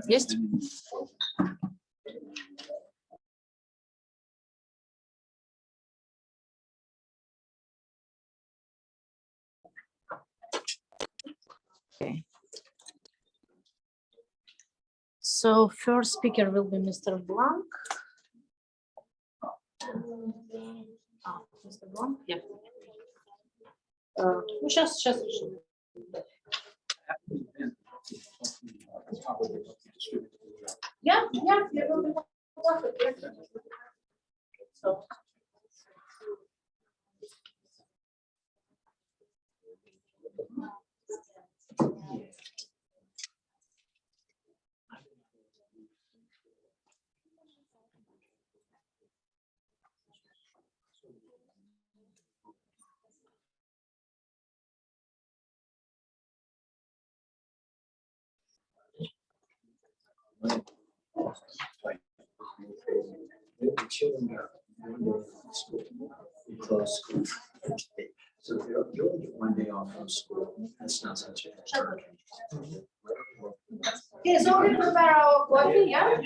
Есть? Okay. So first speaker will be Mr. Blank. Mr. Blank? Yeah. Ну, сейчас решим. Yeah, you're going to work it. So. The children got 1 day off from school. We closed school. So if you only get 1 day off from school, that's not such a. Okay, so we're gonna prepare our coffee, yeah?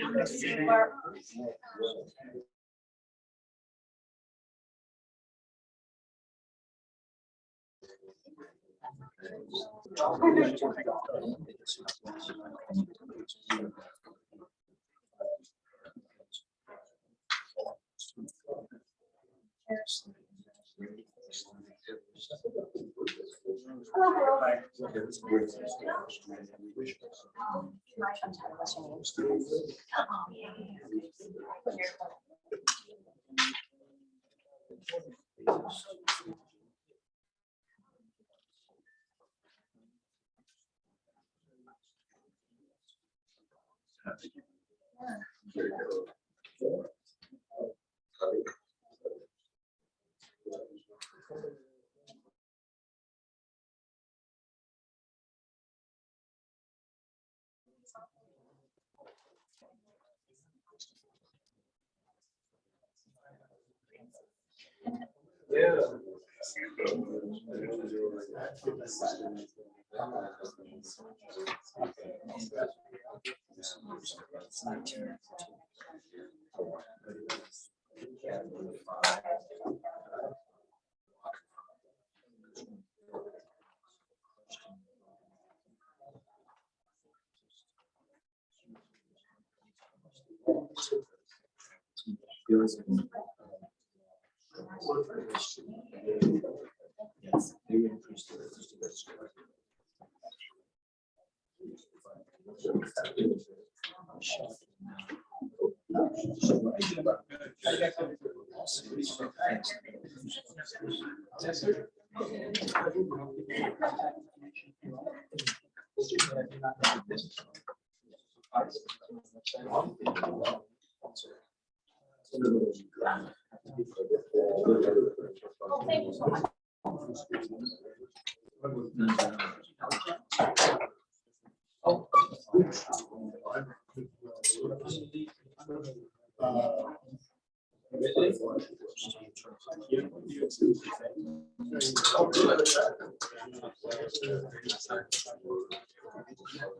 Thank you so much.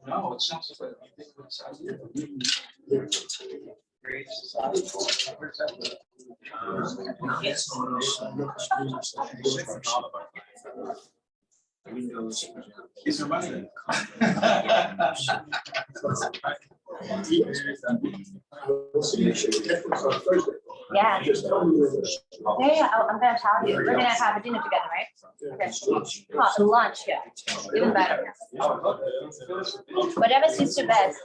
No, it sounds like Windows. Is your money? Yeah. Yeah, I'm gonna tell you. We're gonna have a dinner together, right? Okay. Oh, lunch, yeah. Even better. Whatever suits you best.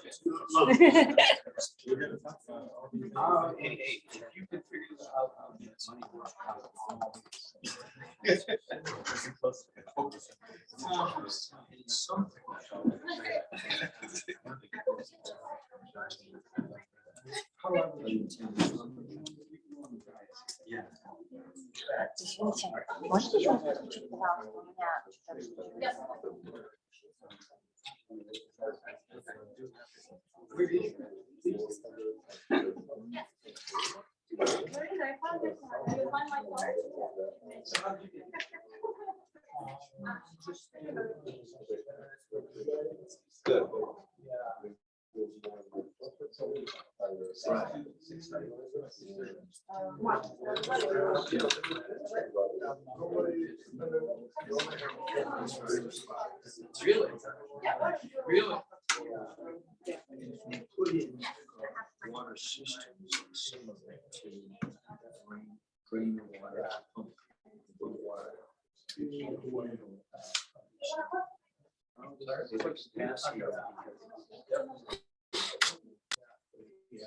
Yeah. Можете еще включить, пожалуйста, у меня Really? Really? Put in water systems, some of it to drain the water, pump the water. So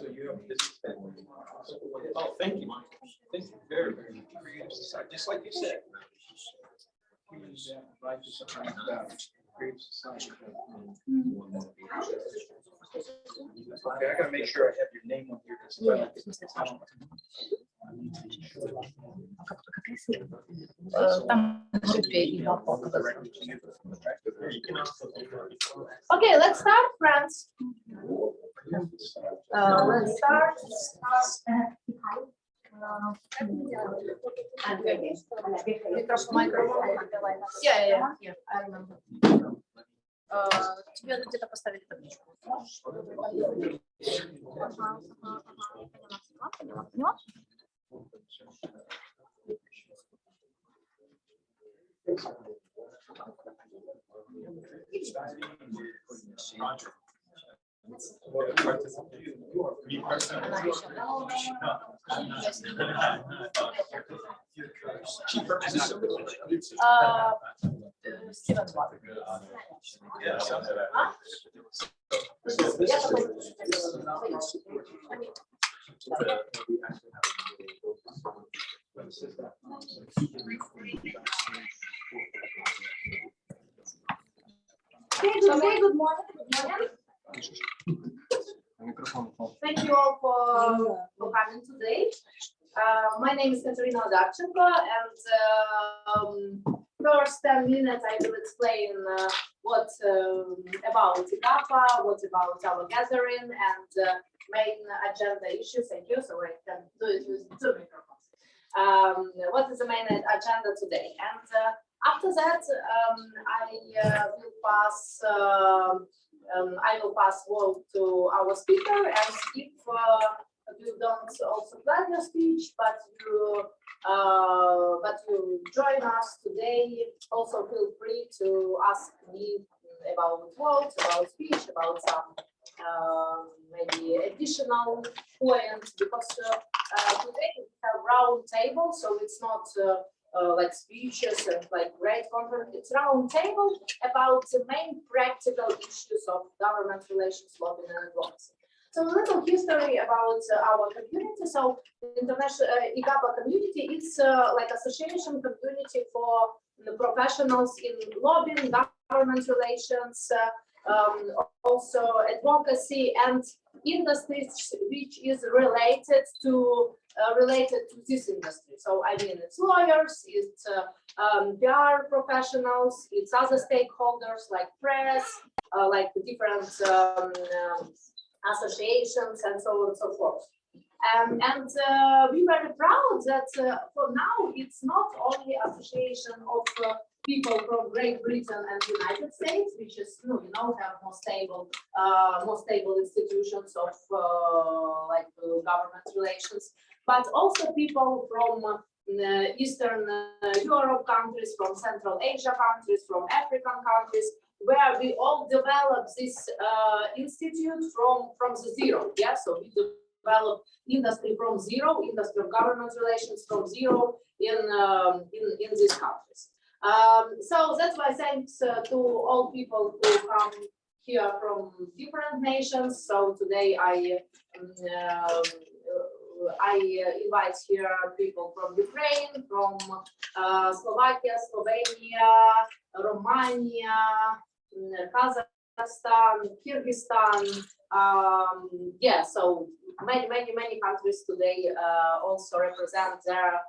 you have this. Oh, thank you, Mike. Thank you very, very creative society, just like you said. Creative society. Okay, I gotta make sure I have your name on here. 'Cause if I don't get this- Там в группе IGAPA. Okay, let's start, friends. Let's start. Yeah, I remember. Тебе где-то поставили табличку. Поняла? Стивен Блад. Okay, good morning. Good morning. Thank you all for coming today. My name is Kateryna Odarchenko, and first 10 minutes I will explain what about IGAPA, what about our gathering, and main agenda issues. Thank you. So I can do it with 2 microphones. What is the main agenda today? And after that, I will pass word to our speaker, and if you don't also plan your speech, but you join us today, also feel free to ask me about words, about speech, about some maybe additional points, because today we have round table, so it's not like speeches and like great conference. It's round table about the main practical issues of government relations, lobbying, and advocacy. So a little history about our community. So international IGAPA community, it's like association community for the professionals in lobbying, government relations, also advocacy and industries which is related to this industry. So I mean, it's lawyers, it's PR professionals, it's other stakeholders like press, like different associations, and so on and so forth. And we're very proud that for now it's not only association of people from Great Britain and United States, which is have more stable institutions of like government relations, but also people from Eastern Europe countries, from Central Asia countries, from African countries, where we all developed this institute from the zero. Yeah, so we developed industry from zero, industry of government relations from zero in these countries. So that's why thanks to all people who come here from different nations. So today I invite here people from Ukraine, from Slovakia, Slovenia, Romania, Kazakhstan, Kyrgyzstan. Yeah, so many countries today also represent their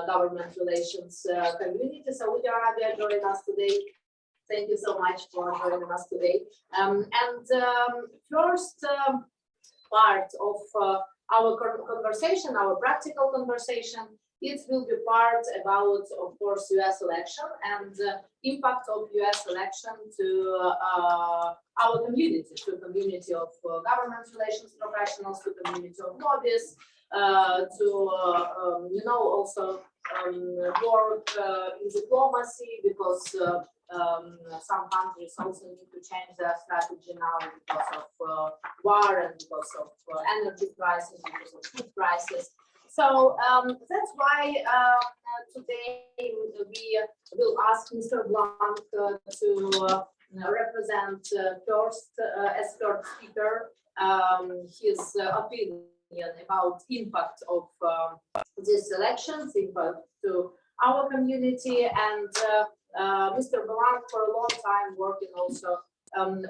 government relations community. So we are happy to join us today. Thank you so much for joining us today. First part of our conversation, our practical conversation, It will be part about, of course, US election and impact of US election to our community, to community of government relations professionals, to community of lobbyists, also work in diplomacy, because some countries also need to change their strategy now because of war and because of energy crisis, because of food crisis. So that's why today we will ask Mr. Blanc to represent first, as third speaker, his opinion about impact of these elections, impact to our community, and Mr. Blanc for a long time working also on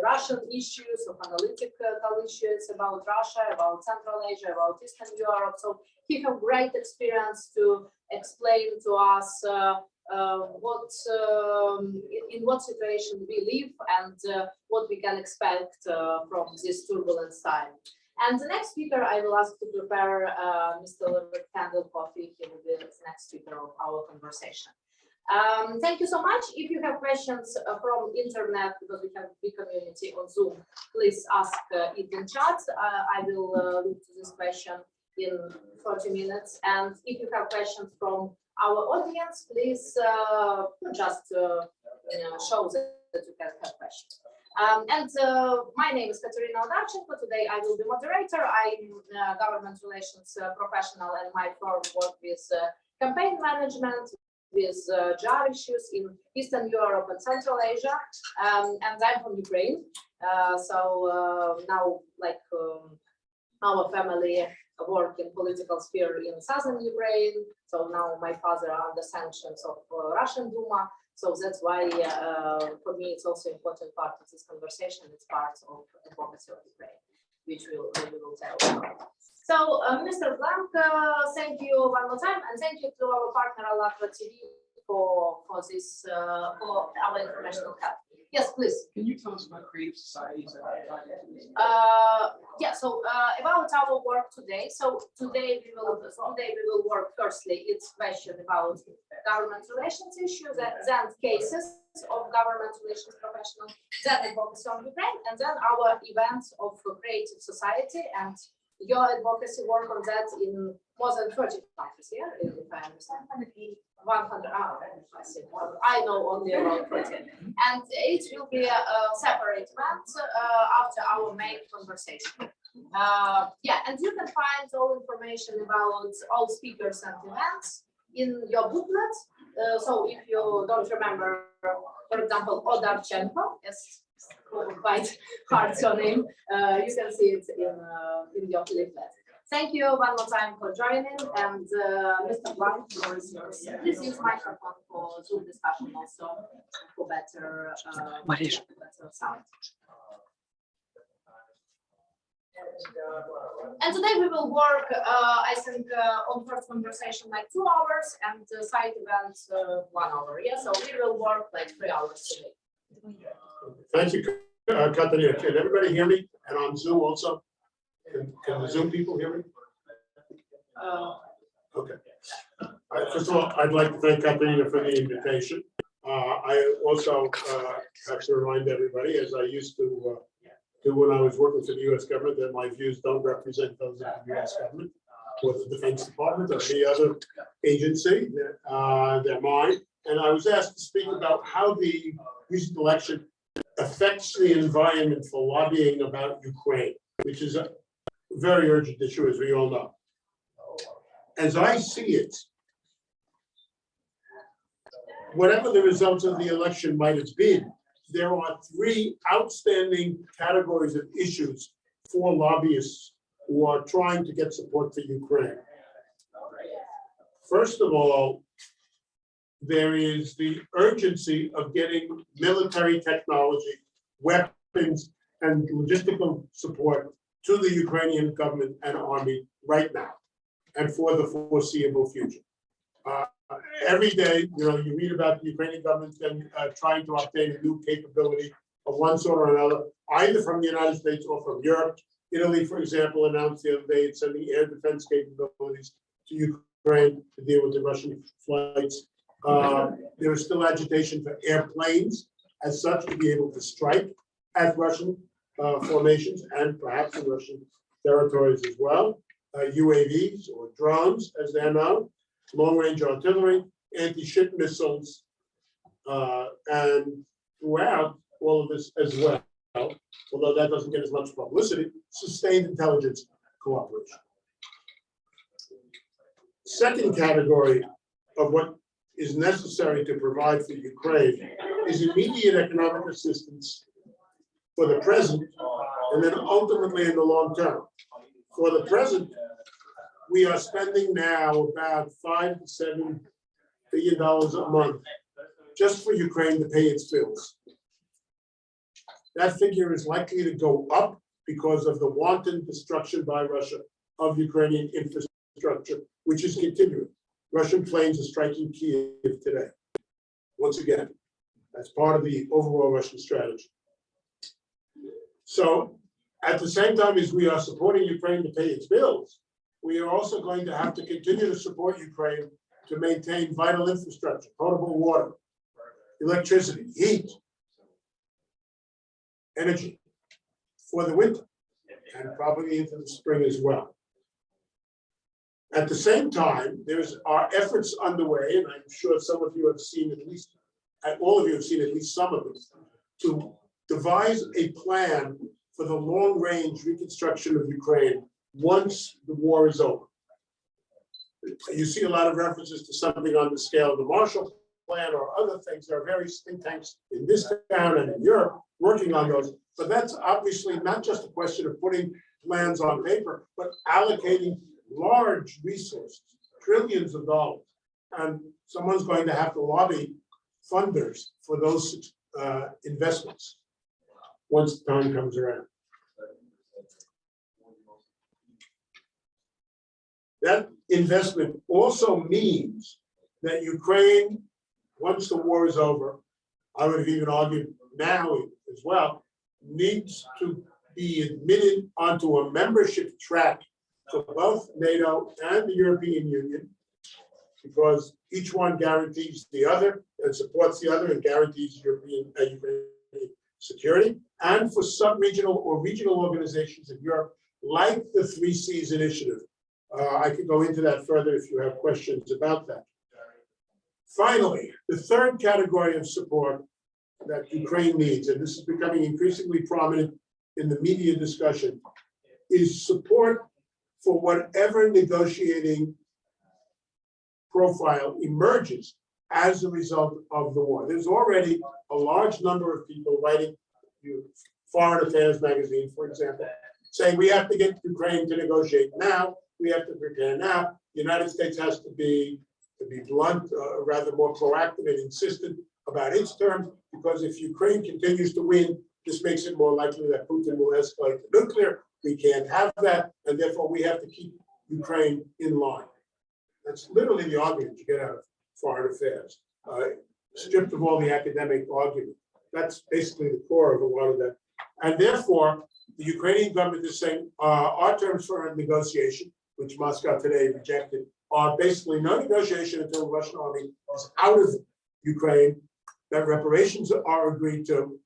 Russian issues, of analytical issues about Russia, about Central Asia, about Eastern Europe. So he has great experience to explain to us in what situation we live and what we can expect from this turbulent time. And the next speaker, I will ask to prepare Mr. Candle Coffee. He will be the next speaker of our conversation. Thank you so much. If you have questions from internet, because we have a big community on Zoom, please ask it in chat. I will look to this question in 40 minutes. And if you have questions from our audience, please just show that you can have questions. My name is Kateryna Odarchenko. Today I will be moderator. I'm a government relations professional, and my firm work with campaign management, with JAR issues in Eastern Europe and Central Asia, and I'm from Ukraine. Now, like our family work in political sphere in southern Ukraine. So now my father under sanctions of Russian Duma. So that's why for me it's also important part of this conversation. It's part of advocacy of Ukraine, which we will tell about. So, Mr. Blanc, thank you one more time, and thank you to our partner Alatra TV for this for our international help. Yes, please. Can you tell us about creative societies? Yeah. So about our work today. So today we will work. Firstly, it's question about government relations issues, then cases of government relations professionals, then advocacy on Ukraine, and then our events of creative society and your advocacy work on that in more than 30 countries here, if I understand. 100, I see. I know only about 30. And it will be a separate event after our main conversation. Yeah, and you can find all information about all speakers and events in your booklet. So if you don't remember, for example, Odarchenko, yes, quite hard surname, you can see it in your leaflet. Thank you one more time for joining, and Mr. Blanc, the floor is yours. Please use microphone for Zoom discussion also for better sound. And today we will work, I think, on first conversation like 2 hours, and side events 1 hour. Yeah, so we will work like 3 hours today. Thank you, Kateryna. Can everybody hear me? And on Zoom also? Can the Zoom people hear me? Okay. First of all, I'd like to thank Kateryna for the invitation. I also have to remind everybody, as I used to do when I was working for the U.S. government, that my views don't represent those of the U.S. government or the Defense Department or any other agency. They're mine. And I was asked to speak about how the recent election affects the environment for lobbying about Ukraine, which is a very urgent issue, as we all know. As I see it, whatever the results of the election might have been, there are 3 outstanding categories of issues for lobbyists who are trying to get support for Ukraine. First of all, there is the urgency of getting military technology, weapons, and logistical support to the Ukrainian government and army right now and for the foreseeable future. Every day, you read about the Ukrainian government trying to obtain a new capability of one sort or another, either from the United States or from Europe. Italy, for example, announced the other day it's sending air defense capabilities to Ukraine to deal with the Russian flights. There is still agitation for airplanes as such to be able to strike at Russian formations and perhaps in Russian territories as well. UAVs or drones, as they're known, long-range artillery, anti-ship missiles, and throughout all of this as well, although that doesn't get as much publicity, sustained intelligence cooperation. Second category of what is necessary to provide for Ukraine is immediate economic assistance for the present and then ultimately in the long term. For the present, we are spending now about $5 to $7 billion a month just for Ukraine to pay its bills. That figure is likely to go up because of the wanton destruction by Russia of Ukrainian infrastructure, which is continuing. Russian planes are striking Kyiv today. Once again, that's part of the overall Russian strategy. So at the same time as we are supporting Ukraine to pay its bills, we are also going to have to continue to support Ukraine to maintain vital infrastructure, potable water, electricity, heat, energy for the winter and probably into the spring as well. At the same time, are efforts underway, and I'm sure some of you have seen at least, all of you have seen at least some of them, to devise a plan for the long-range reconstruction of Ukraine once the war is over. You see a lot of references to something on the scale of the Marshall Plan or other things. There are various think tanks in this town and in Europe working on those, but that's obviously not just a question of putting plans on paper, but allocating large resources, trillions of dollars, and someone's going to have to lobby funders for those investments once the time comes around. That investment also means that Ukraine, once the war is over, I would have even argued now as well, needs to be admitted onto a membership track for both NATO and the European Union, because each one guarantees the other and supports the other and guarantees European security, and for sub-regional or regional organizations in Europe, like the Three Seas Initiative. I could go into that further if you have questions about that. Finally, the third category of support that Ukraine needs, and this is becoming increasingly prominent in the media discussion, is support for whatever negotiating profile emerges as a result of the war. There's already a large number of people writing, Foreign Affairs magazine, for example, saying we have to get Ukraine to negotiate now, we have to prepare now. The United States has to be blunt, rather more proactive and insistent about its terms, because if Ukraine continues to win, this makes it more likely that Putin will escalate to nuclear. We can't have that, and therefore we have to keep Ukraine in line. That's literally the argument you get out of Foreign Affairs, stripped of all the academic argument. That's basically the core of a lot of that. And therefore, the Ukrainian government is saying our terms for a negotiation, which Moscow today rejected, are basically no negotiation until the Russian army is out of Ukraine, that reparations are agreed to,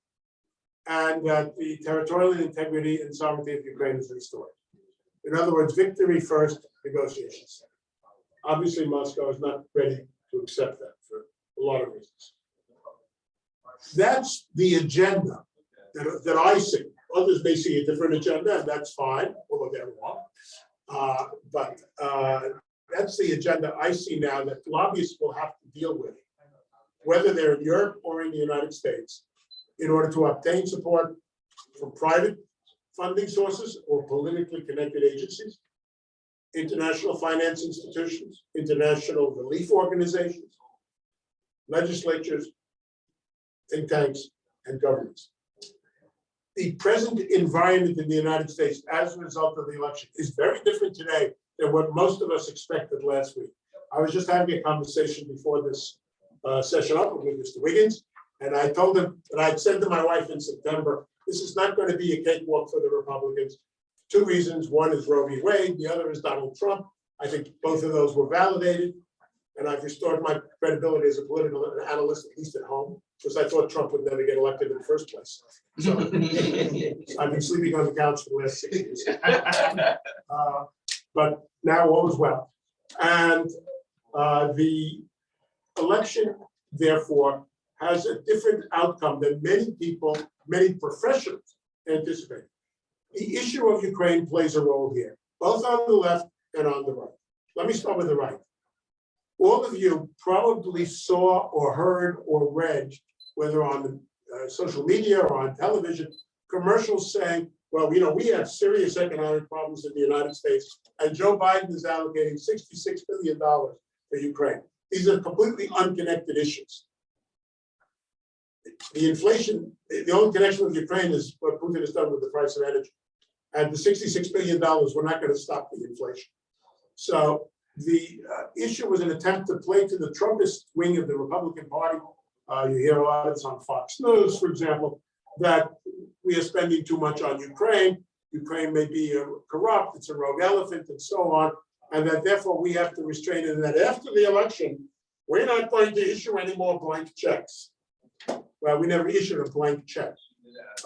and that the territorial integrity and sovereignty of Ukraine is restored. In other words, victory first, negotiations. Obviously, Moscow is not ready to accept that for a lot of reasons. That's the agenda that I see. Others may see a different agenda, and that's fine, although they're wrong. But that's the agenda I see now that lobbyists will have to deal with, whether they're in Europe or in the United States, in order to obtain support from private funding sources or politically connected agencies, international finance institutions, international relief organizations, legislatures, think tanks, and governments. The present environment in the United States as a result of the election is very different today than what most of us expected last week. I was just having a conversation before this session up with Mr. Wiggins, and I told him that I'd said to my wife in September, this is not going to be a cakewalk for the Republicans. Two reasons. One is Roe v. Wade. The other is Donald Trump. I think both of those were validated. And I've restored my credibility as a political analyst, at least at home, because I thought Trump would never get elected in the first place. So I've been sleeping on the couch for the last 6 years. But now all is well. And the election, therefore, has a different outcome than many people, many professionals anticipate. The issue of Ukraine plays a role here, both on the left and on the right. Let me start with the right. All of you probably saw or heard or read, whether on social media or on television, commercials saying, well, you know, we have serious economic problems in the United States, and Joe Biden is allocating $66 billion for Ukraine. These are completely unconnected issues. The inflation, the only connection with Ukraine is what Putin has done with the price of energy. And the $66 billion, we're not going to stop the inflation. So the issue was an attempt to play to the Trumpist wing of the Republican Party. You hear a lot of this on Fox News, for example, that we are spending too much on Ukraine. Ukraine may be corrupt, it's a rogue elephant, and so on. And that therefore we have to restrain it. And that after the election, we're not going to issue any more blank checks. Well, we never issued a blank check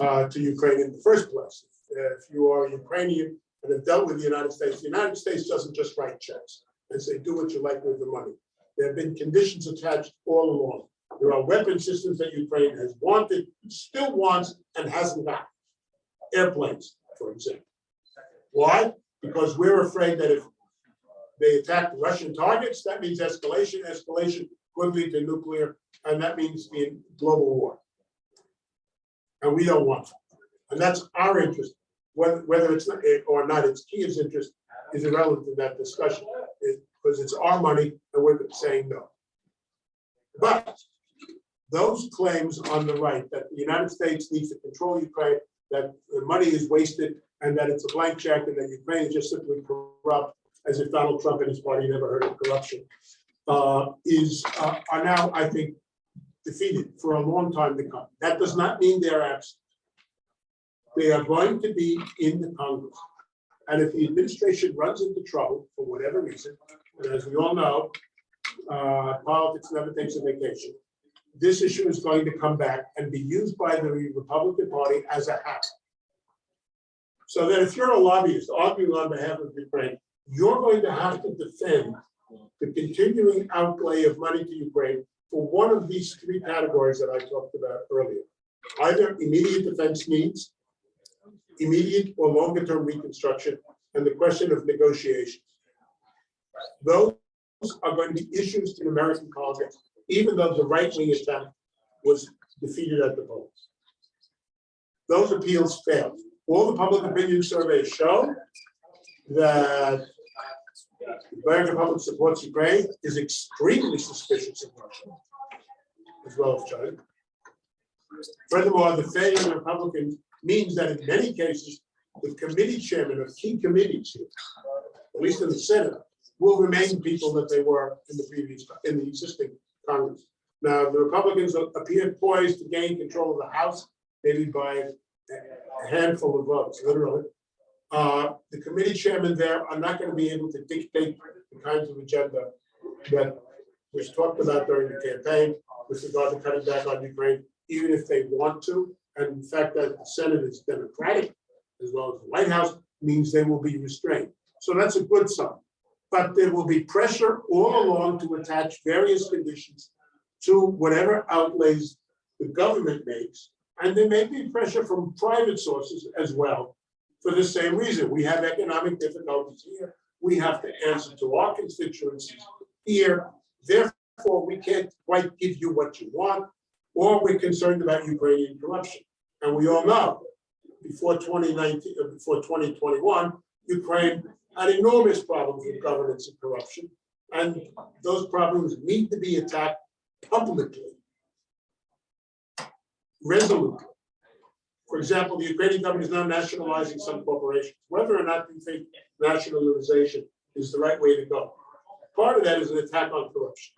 to Ukraine in the first place. If you are Ukrainian and have dealt with the United States doesn't just write checks and say, do what you like with the money. There have been conditions attached all along. There are weapon systems that Ukraine has wanted, still wants, and hasn't got. Airplanes, for example. Why? Because we're afraid that if they attack Russian targets, that means escalation. Escalation could lead to nuclear, and that means the global war. And we don't want that. And that's our interest. Whether it's not, or not, it's Kiev's interest is irrelevant to that discussion, because it's our money and we're saying no. But those claims on the right that the United States needs to control Ukraine, that the money is wasted, and that it's a blank check, and that Ukraine is just simply corrupt, as if Donald Trump and his party never heard of corruption, are now, I think, defeated for a long time to come. That does not mean they're absent. They are going to be in the Congress. And if the administration runs into trouble for whatever reason, and as we all know, politics never takes a vacation, this issue is going to come back and be used by the Republican Party as a hack. So that if you're a lobbyist arguing on behalf of Ukraine, you're going to have to defend the continuing outlay of money to Ukraine for one of these three categories that I talked about earlier. Either immediate defense needs, immediate or longer-term reconstruction, and the question of negotiations. Those are going to be issues in American politics, even though the right-wing attempt was defeated at the polls. Those appeals failed. All the public opinion surveys show that the American public supports Ukraine, is extremely suspicious of Russia, as well as China. Furthermore, the failure of the Republicans means that in many cases, the committee chairman of key committees here, at least in the Senate, will remain people that they were in the existing Congress. Now, the Republicans appear poised to gain control of the House, maybe by a handful of votes, literally. The committee chairmen there are not going to be able to dictate the kinds of agenda that was talked about during the campaign with regard to cutting back on Ukraine, even if they want to. And the fact that the Senate is Democratic, as well as the White House, means they will be restrained. So that's a good sign. But there will be pressure all along to attach various conditions to whatever outlays the government makes. And there may be pressure from private sources as well for the same reason. We have economic difficulties here. We have to answer to our constituencies here. Therefore, we can't quite give you what you want, or we're concerned about Ukrainian corruption. And we all know before 2019, before 2021, Ukraine had enormous problems with governance and corruption. And those problems need to be attacked publicly, resolutely. For example, the Ukrainian government is now nationalizing some corporations, whether or not you think nationalization is the right way to go. Part of that is an attack on corruption.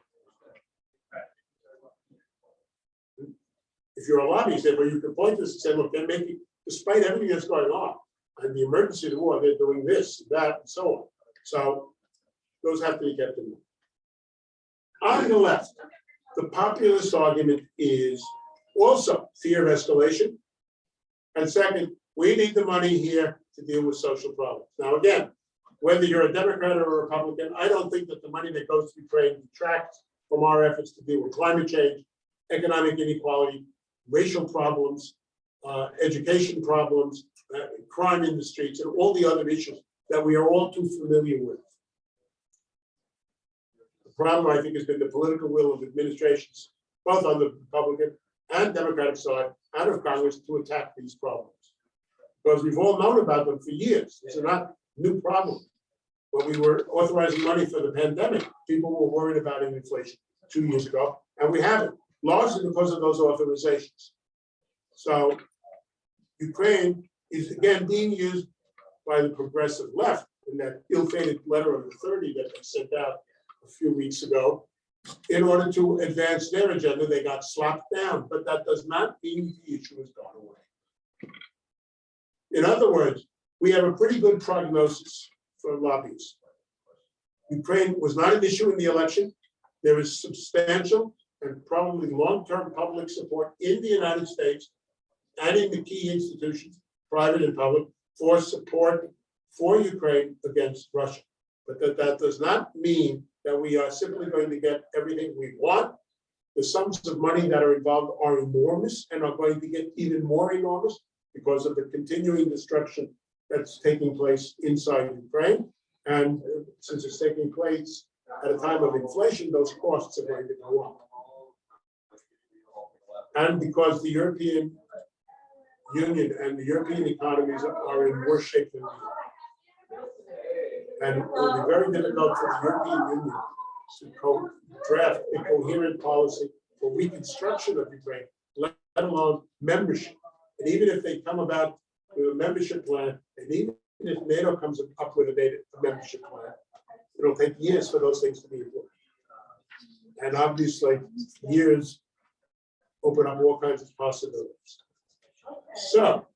If you're a lobbyist, where you can point to this and say, look, they're making, despite everything that's going on, and the emergency of the war, they're doing this, that, and so on. So those have to be kept in mind. On the left, the populist argument is also fear of escalation. And second, we need the money here to deal with social problems. Now, again, whether you're a Democrat or a Republican, I don't think that the money that goes to Ukraine detracts from our efforts to deal with climate change, economic inequality, racial problems, education problems, crime in the streets, and all the other issues that we are all too familiar with. The problem, I think, has been the political will of administrations, both on the Republican and Democratic side, out of Congress, to attack these problems. Because we've all known about them for years. These are not new problems. When we were authorizing money for the pandemic, people were worried about inflation 2 years ago, and we haven't, largely because of those authorizations. So Ukraine is again being used by the progressive left in that ill-fated letter of the 30 that they sent out a few weeks ago. In order to advance their agenda, they got slapped down, but that does not mean the issue has gone away. In other words, we have a pretty good prognosis for lobbyists. Ukraine was not an issue in the election. There is substantial and probably long-term public support in the United States and in the key institutions, private and public, for support for Ukraine against Russia. But that does not mean that we are simply going to get everything we want. The sums of money that are involved are enormous and are going to get even more enormous because of the continuing destruction that's taking place inside Ukraine. And since it's taking place at a time of inflation, those costs are going to go up. And because the European Union and the European economies are in worse shape than we are. And it will be very difficult for the European Union to draft a coherent policy for reconstruction of Ukraine, let alone membership. And even if they come about with a membership plan, and even if NATO comes up with a membership plan, it'll take years for those things to be implemented. And obviously, years open up all kinds of possibilities. So,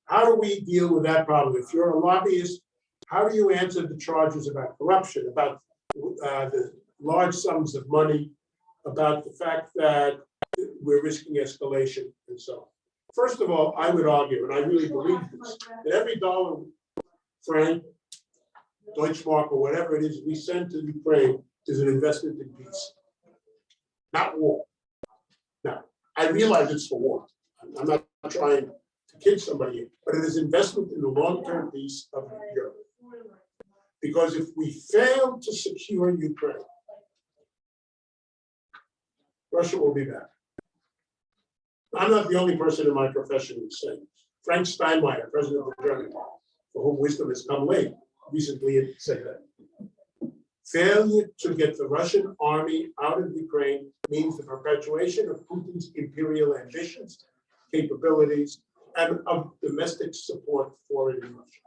how do we deal with that problem? If you're a lobbyist, how do you answer the charges about corruption, about the large sums of money, about the fact that we're risking escalation, and so on? First of all, I would argue, and I really believe this, that every dollar, franc, Deutschmark, or whatever it is we send to Ukraine is an investment in peace, not war. Now, I realize it's for war. I'm not trying to kid somebody, but it is investment in the long-term peace of Europe. Because if we fail to secure Ukraine, Russia will be back. I'm not the only person in my profession who's saying this. Frank Steinmeier, president of Germany, for whom wisdom has come late, recently said that. Failure to get the Russian army out of Ukraine means the perpetuation of Putin's imperial ambitions, capabilities, and of domestic support for it in Russia.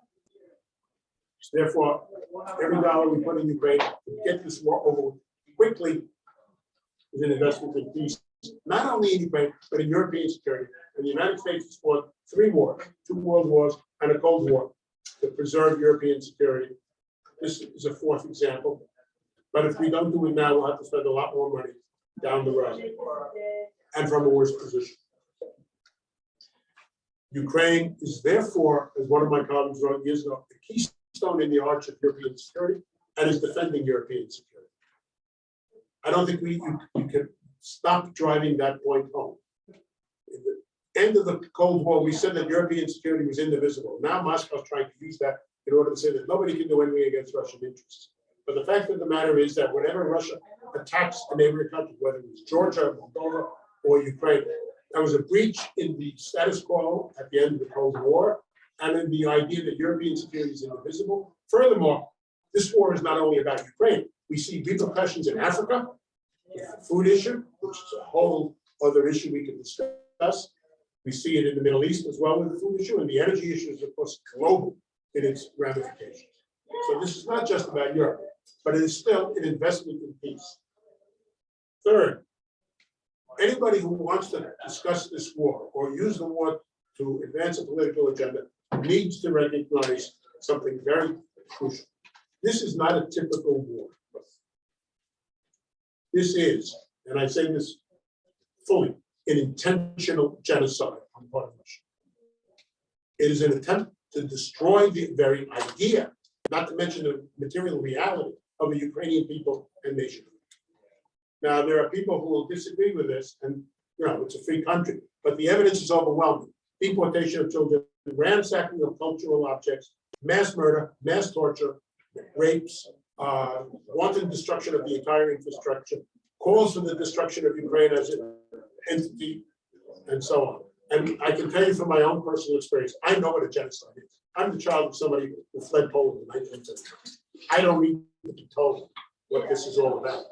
So therefore, every dollar we put in Ukraine to get this war over quickly is an investment in peace, not only in Ukraine, but in European security. And the United States has fought 3 wars, 2 world wars, and a Cold War to preserve European security. This is a 4th example. But if we don't do it now, we'll have to spend a lot more money down the road and from a worse position. Ukraine is therefore, as one of my colleagues wrote years ago, the keystone in the arch of European security and is defending European security. I don't think you can stop driving that point home. At the end of the Cold War, we said that European security was indivisible. Now Moscow's trying to use that in order to say that nobody can do anything against Russian interests. But the fact of the matter is that whenever Russia attacks a neighboring country, whether it was Georgia, Moldova, or Ukraine, there was a breach in the status quo at the end of the Cold War, and in the idea that European security is indivisible. Furthermore, this war is not only about Ukraine. We see repercussions in Africa, the food issue, which is a whole other issue we can discuss. We see it in the Middle East as well with the food issue, and the energy issue is, of course, global in its ramifications. So this is not just about Europe, but it is still an investment in peace. Third, anybody who wants to discuss this war or use the war to advance a political agenda needs to recognize something very crucial. This is not a typical war. This is, and I say this fully, an intentional genocide on part of Russia. It is an attempt to destroy the very idea, not to mention the material reality of the Ukrainian people and nation. Now, there are people who will disagree with this, and it's a free country, but the evidence is overwhelming. Deportation of children, ransacking of cultural objects, mass murder, mass torture, rapes, wanton destruction of the entire infrastructure, calls for the destruction of Ukraine as an entity, and so on. And I can tell you from my own personal experience, I know what a genocide is. I'm the child of somebody who fled Poland in 1970. I don't need to be told what this is all about.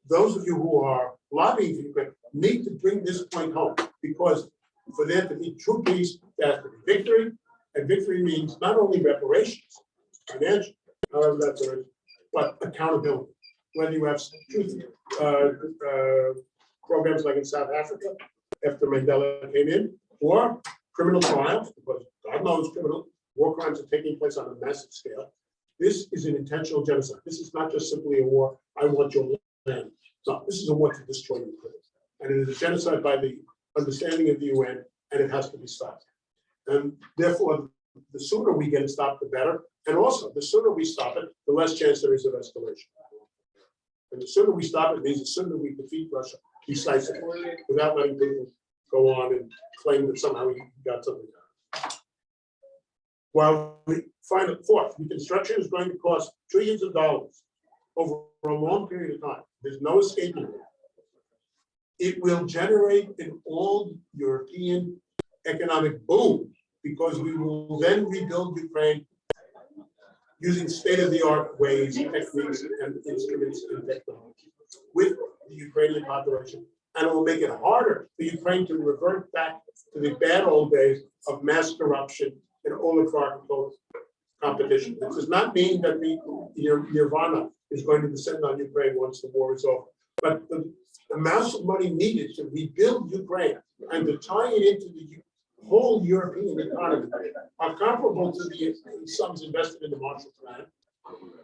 Those of you who are lobbying for Ukraine need to bring this point home, because for there to be true peace, there has to be victory, and victory means not only reparations, financial, however that's there is, but accountability. Whether you have truth programs like in South Africa after Mandela came in, or criminal trials, because God knows criminal war crimes are taking place on a massive scale. This is an intentional genocide. This is not just simply a war, I want your land. No, this is a war to destroy Ukraine. And it is a genocide by the understanding of the UN, and it has to be stopped. And therefore, the sooner we get it stopped, the better. And also, the sooner we stop it, the less chance there is of escalation. And the sooner we stop it means the sooner we defeat Russia decisively, without letting people go on and claim that somehow we got something done. While we find it, fourth, reconstruction is going to cost trillions of dollars over a long period of time. There's no escaping it. It will generate an all-European economic boom, because we will then rebuild Ukraine using state-of-the-art ways, techniques, and instruments and technology with the Ukrainian population. And it will make it harder for Ukraine to revert back to the bad old days of mass corruption and oligarchical competition. This does not mean that the nirvana is going to descend on Ukraine once the war is over. But the amounts of money needed to rebuild Ukraine and to tie it into the whole European economy are comparable to the sums invested in the Marshall Plan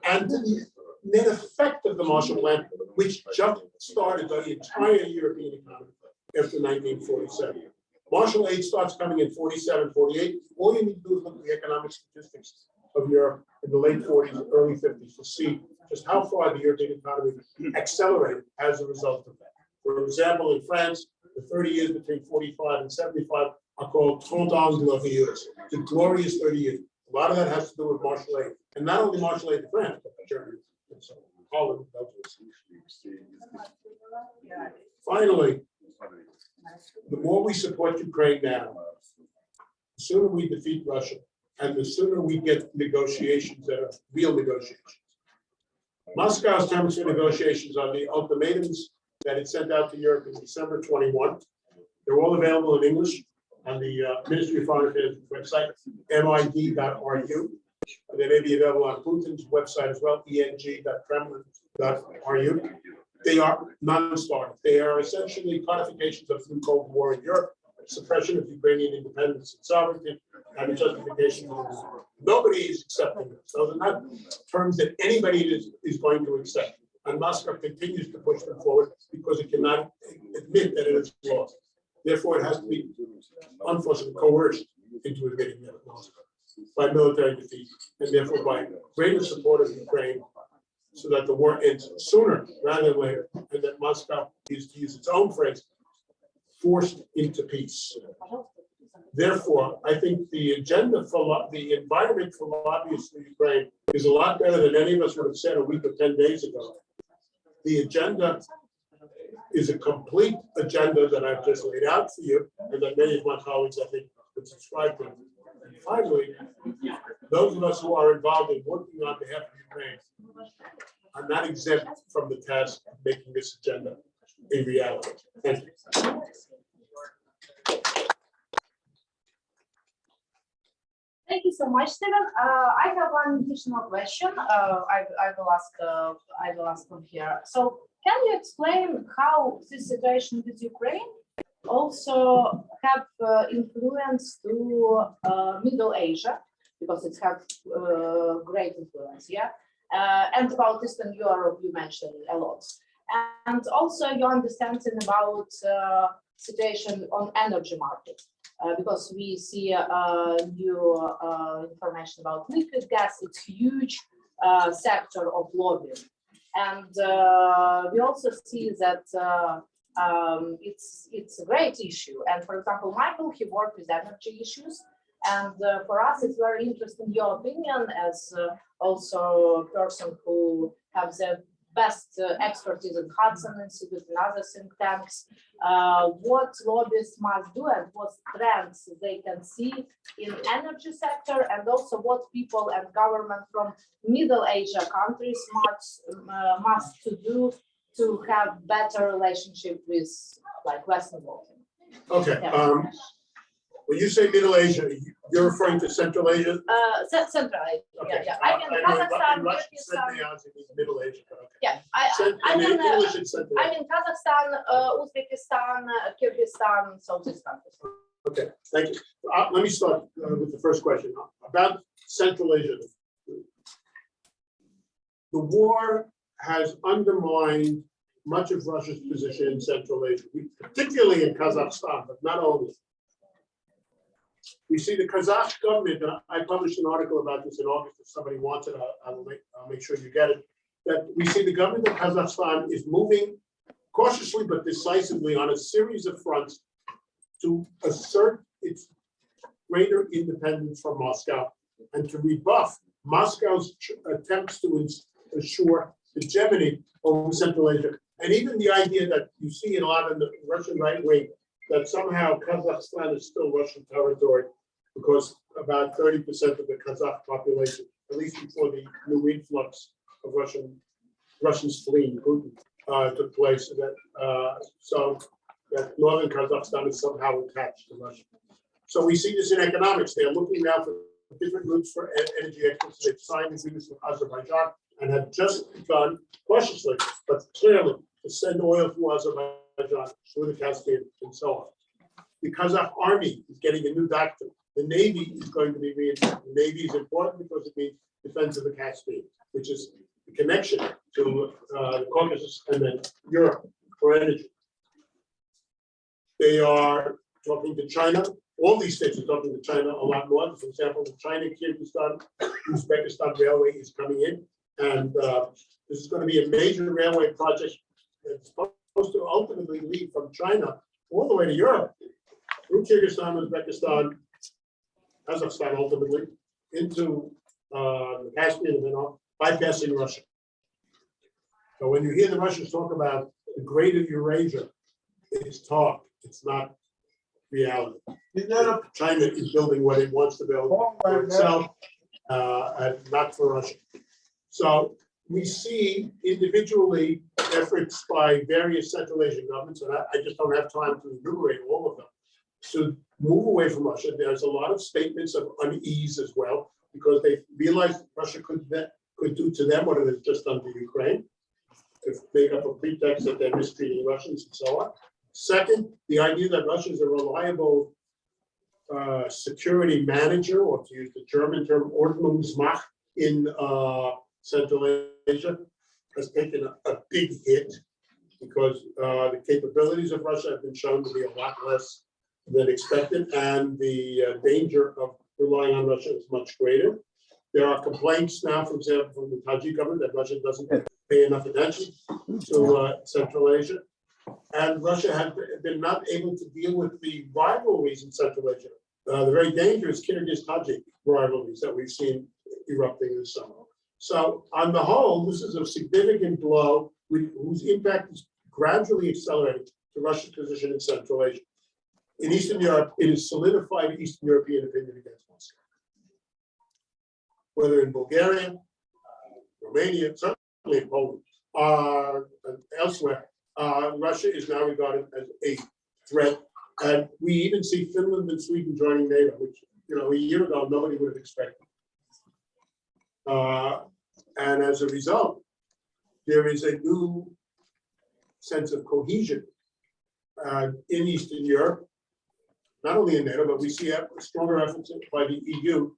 and to the net effect of the Marshall Plan, which just started the entire European economy after 1947. Marshall aid starts coming in 47, 48. All you need to do is look at the economic statistics of Europe in the late 40s and early 50s to see just how far the European economy accelerated as a result of that. For example, in France, the 30 years between 45 and 75 are called 30 ans glorieux, the glorious 30 years. A lot of that has to do with Marshall aid, and not only Marshall aid to France, but to Germany and so on. Holland, Belgium. Finally, the more we support Ukraine now, the sooner we defeat Russia, and the sooner we get negotiations that are real negotiations. Moscow's terms for negotiations are the ultimatums that it sent out to Europe in December 21. They're all available in English on the Ministry of Foreign Affairs website, mid.ru. They may be available on Putin's website as well, eng.kremlin.ru. They are non-starter. They are essentially codifications of the Cold War in Europe, suppression of Ukrainian independence and sovereignty, and the justification of the war. Nobody is accepting this. Those are not terms that anybody is going to accept. And Moscow continues to push them forward because it cannot admit that it is lost. Therefore, it has to be, unfortunately, coerced into admitting that it lost by military defeat, and therefore by greater support of Ukraine, so that the war ends sooner rather than later, and that Moscow is, to use its own phrase, forced into peace. Therefore, I think the agenda for the environment for lobbyists for Ukraine is a lot better than any of us would have said a week or 10 days ago. The agenda is a complete agenda that I've just laid out for you, and that many of my colleagues, I think, would subscribe to. And finally, those of us who are involved in working on behalf of Ukraine are not exempt from the task of making this agenda a reality. Thank you. Thank you so much, Stephen. I have one additional question. I will ask from here. So, can you explain how this situation with Ukraine also have influence to Middle Asia? because it has great influence. Yeah, and about Eastern Europe, you mentioned a lot, and also your understanding about situation on energy market. Because we see new information about liquid gas, it's huge sector of lobbying. And we also see that it's a great issue. And for example, Michael, he worked with energy issues. And for us, it's very interesting your opinion as also a person who has the best expertise in Hudson Institute and other think tanks, what lobbyists must do and what trends they can see in energy sector, and also what people and government from Middle Asia countries must to do to have better relationship with like Western world. Okay, Yeah. when you say Middle Asia, you're referring to Central Asia? Central Asia, Okay. yeah. I mean, Kazakhstan, In Russian, Kyrgyzstan. it means Middle Asia, but okay. Yeah, In English, it's Central I Asia. mean, Kazakhstan, Uzbekistan, Kyrgyzstan, so these countries. Okay, thank you. Let me start with the first question about Central Asia. The war has undermined much of Russia's position in Central Asia, particularly in Kazakhstan, but not only. We see the Kazakh government, and I published an article about this in August. If somebody wants it, I'll make sure you get it. That we see the government of Kazakhstan is moving cautiously but decisively on a series of fronts to assert its greater independence from Moscow and to rebuff Moscow's attempts to assure hegemony over Central Asia. And even the idea that you see in a lot of the Russian right wing that somehow Kazakhstan is still Russian territory because about 30% of the Kazakh population, at least before the new influx of Russians fleeing Putin took place, so that northern Kazakhstan is somehow attached to Russia. So we see this in economics. They are looking now for different routes for energy exports. They've signed agreements with Azerbaijan and have just begun cautiously, but clearly, to send oil through Azerbaijan, through the Caspian, and so on. The Kazakh army is getting a new doctrine. The Navy is going to be reinforced. The Navy is important because it means defense of the Caspian, which is the connection to the Caucasus and then Europe for energy. They are talking to China. All these states are talking to China a lot more. For example, the China-Kyrgyzstan, Uzbekistan railway is coming in. And this is going to be a major railway project that's supposed to ultimately lead from China all the way to Europe, through Kyrgyzstan, Uzbekistan, Kazakhstan, ultimately, into the Caspian and then on, bypassing Russia. So when you hear the Russians talk about the greater Eurasia, it's talk, it's not reality. China is building what it wants to build for itself, and not for Russia. So we see individually efforts by various Central Asian governments, and I just don't have time to enumerate all of them, to move away from Russia. There's a lot of statements of unease as well, because they realized Russia could do to them what it has just done to Ukraine, to make up a pretext that they're mistreating Russians and so on. Second, the idea that Russia is a reliable security manager, or to use the German term, Ordnungsmacht in Central Asia, has taken a big hit because the capabilities of Russia have been shown to be a lot less than expected, and the danger of relying on Russia is much greater. There are complaints now, for example, from the Tajik government that Russia doesn't pay enough attention to Central Asia. And Russia has been not able to deal with the rivalries in Central Asia, the very dangerous Kyrgyz-Tajik rivalries that we've seen erupting this summer. So on the whole, this is a significant blow whose impact is gradually accelerating to Russia's position in Central Asia. In Eastern Europe, it has solidified Eastern European opinion against Moscow. Whether in Bulgaria, Romania, certainly in Poland, and elsewhere, Russia is now regarded as a threat. And we even see Finland and Sweden joining NATO, which, a year ago, nobody would have expected. And as a result, there is a new sense of cohesion in Eastern Europe, not only in NATO, but we see stronger efforts by the EU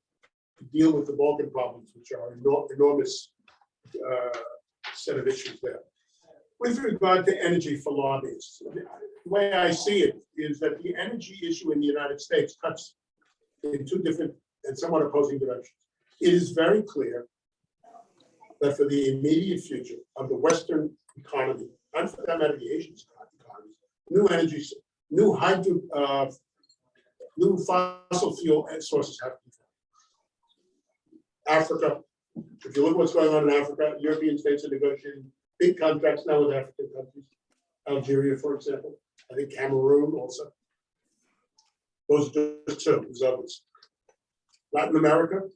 to deal with the Balkan problems, which are enormous set of issues there. With regard to energy for lobbyists, the way I see it is that the energy issue in the United States cuts in two different and somewhat opposing directions. It is very clear that for the immediate future of the Western economy, and for that matter, the Asian economies, new energy, new hydro, new fossil fuel sources have to be found. Africa, if you look what's going on in Africa, European states are negotiating big contracts now with African countries. Algeria, for example, I think Cameroon also. Those are just two, there's others. Latin America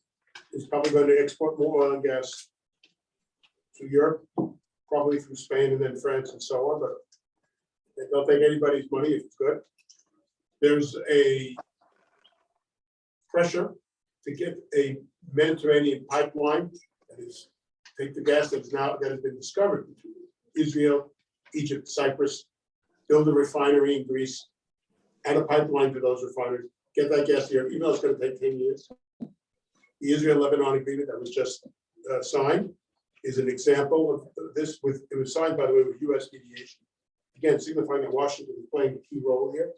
is probably going to export more oil and gas to Europe, probably through Spain and then France and so on, but they don't take anybody's money if it's good. There's a pressure to get a Mediterranean pipeline that is, take the gas that has been discovered between Israel, Egypt, Cyprus, build a refinery in Greece, add a pipeline to those refineries, get that gas here, even though it's going to take 10 years. The Israel-Lebanon agreement that was just signed is an example of this. It was signed, by the way, with US mediation. Again, signifying that Washington is playing a key role here,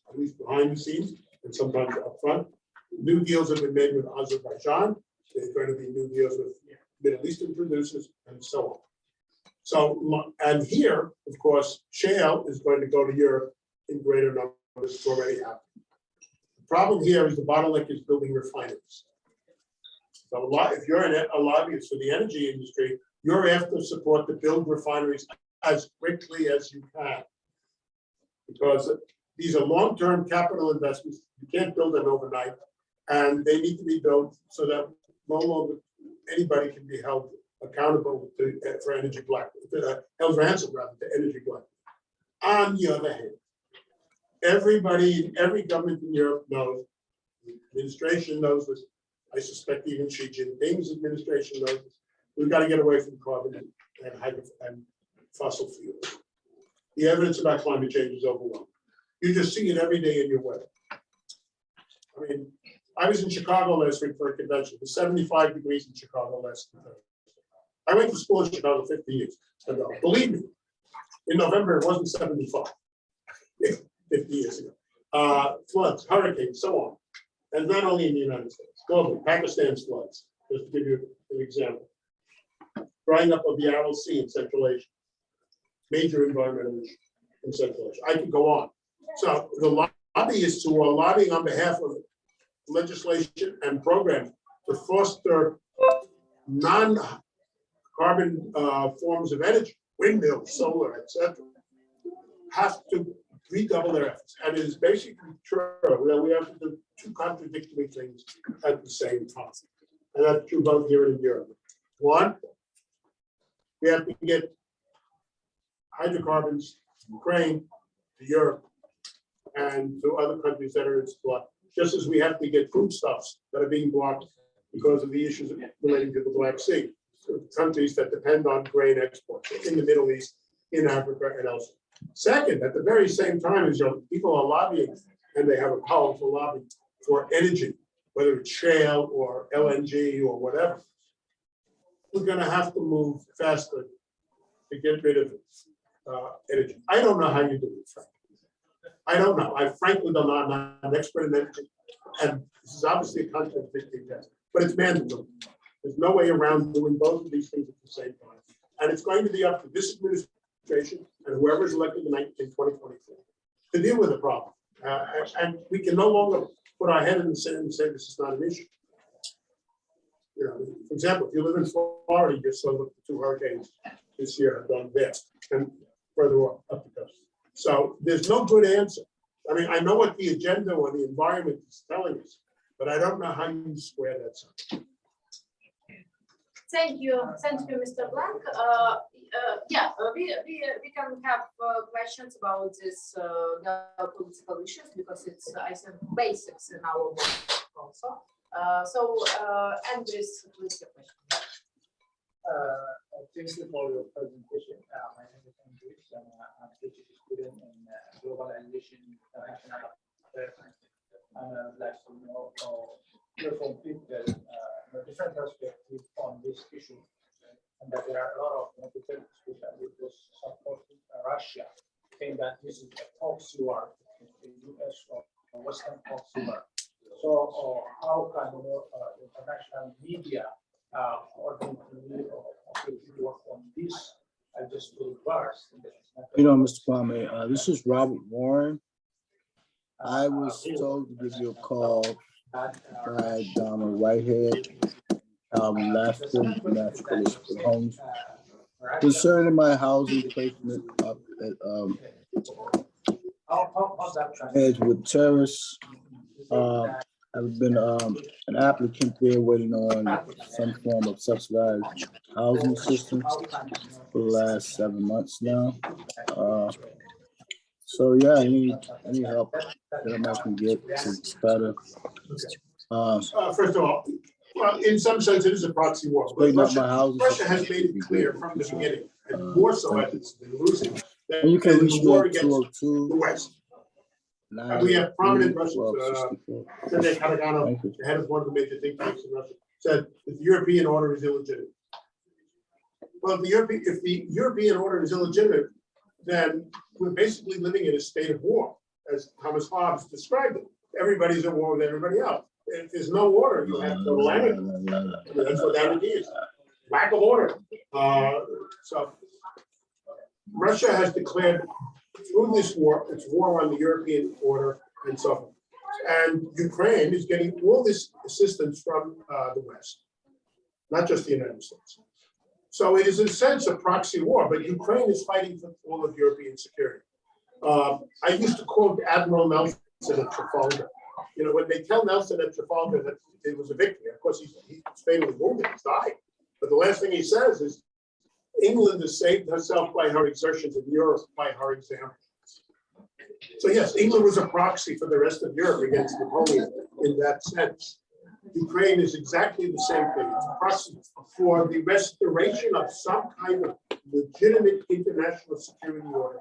at least behind the scenes and sometimes up front. New deals have been made with Azerbaijan. There's going to be new deals with Middle Eastern producers and so on. So, and here, of course, shale is going to go to Europe in greater numbers. It's already happening. The problem here is the bottleneck is building refineries. So if you're a lobbyist for the energy industry, you're after support to build refineries as quickly as you can. Because these are long-term capital investments. You can't build them overnight. And they need to be built so that no longer anybody can be held accountable for energy blackmail, held ransom rather to energy blackmail. On the other hand, everybody in every government in Europe knows, the administration knows this, I suspect even Xi Jinping's administration knows this, we've got to get away from carbon and fossil fuels. The evidence about climate change is overwhelming. You just see it every day in your weather. I mean, I was in Chicago last week for a convention. It was 75 degrees in Chicago last week. I went to school in Chicago 50 years ago. Believe me, in November it wasn't 75, 50 years ago. Floods, hurricanes, so on. And not only in the United States, globally, Pakistan's floods, just to give you an example. Drying up of the Aral Sea in Central Asia. Major environmental issue in Central Asia. I could go on. So the lobbyists who are lobbying on behalf of legislation and programs to foster non-carbon forms of energy, windmills, solar, etc., have to redouble their efforts. And it is basically true that we have to do two contradictory things at the same time. And that's true both here and in Europe. One, we have to get hydrocarbons from Ukraine to Europe and to other countries that are in supply, just as we have to get foodstuffs that are being blocked because of the issues relating to the Black Sea, so countries that depend on grain exports in the Middle East, in Africa, and elsewhere. Second, at the very same time as people are lobbying, and they have a powerful lobby for energy, whether it's shale or LNG or whatever, we're going to have to move faster to get rid of energy. I don't know how you do it, frankly. I don't know. I frankly don't know. I'm not an expert in energy. And this is obviously a contradictory test, but it's mandatory. There's no way around doing both of these things at the same time. And it's going to be up to this administration and whoever is elected in 2024 to deal with the problem. And we can no longer put our head in the sand and say this is not an issue. You know, for example, if you live in Florida, you saw what the two hurricanes this year have done there and further up the coast. So there's no good answer. I mean, I know what the agenda or the environment is telling us, but I don't know how you square that circle. Thank you, Mr. Blank. We can have questions about this geopolitical issues because it's I think basics in our work also. Andres, please your question. Thank you for your presentation. My name is Andres. I'm a PhD student in globalization international affairs. And I'd like to know your complete different perspective on this issue, and that there are a lot of negative which was supporting Russia, saying that this is a proxy war, the US or Western proxy war. So how can international media organically work on this? I just reverse. Mr. Kwame, this is Robert Warren. I was told to give you a call by Donald Whitehead, Laston, Naturalist for Homes, concerning my housing placement up at Edgewood Terrace. I've been an applicant there waiting on some form of subsidized housing assistance for the last 7 months now. So yeah, I need any help that I can get to better. First of all, well, in some sense, it is a proxy war. But Russia has made it clear from the beginning, and more so as it's been losing, that And you can reach the me war at against 202. the West. And we have prominent Russians, Kateryna, the head of one of the major think tanks in Russia, said that the European order is illegitimate. Well, if the European order is illegitimate, then we're basically living in a state of war, as Thomas Hobbes described it. Everybody's at war with everybody else. If there's no order, you have total anarchy. That's what anarchy is. Lack of order. So Russia has declared through this war, its war on the European order and so forth. And Ukraine is getting all this assistance from the West, not just the United States. So it is in a sense a proxy war, but Ukraine is fighting for all of European security. I used to quote Admiral Nelson at Trafalgar. You know, when they tell Nelson at Trafalgar that it was a victory, of course he's fatally wounded, he's died. But the last thing he says is, England has saved herself by her exertions and Europe by her example. So yes, England was a proxy for the rest of Europe against Napoleon in that sense. Ukraine is exactly the same thing. It's a proxy for the restoration of some kind of legitimate international security order.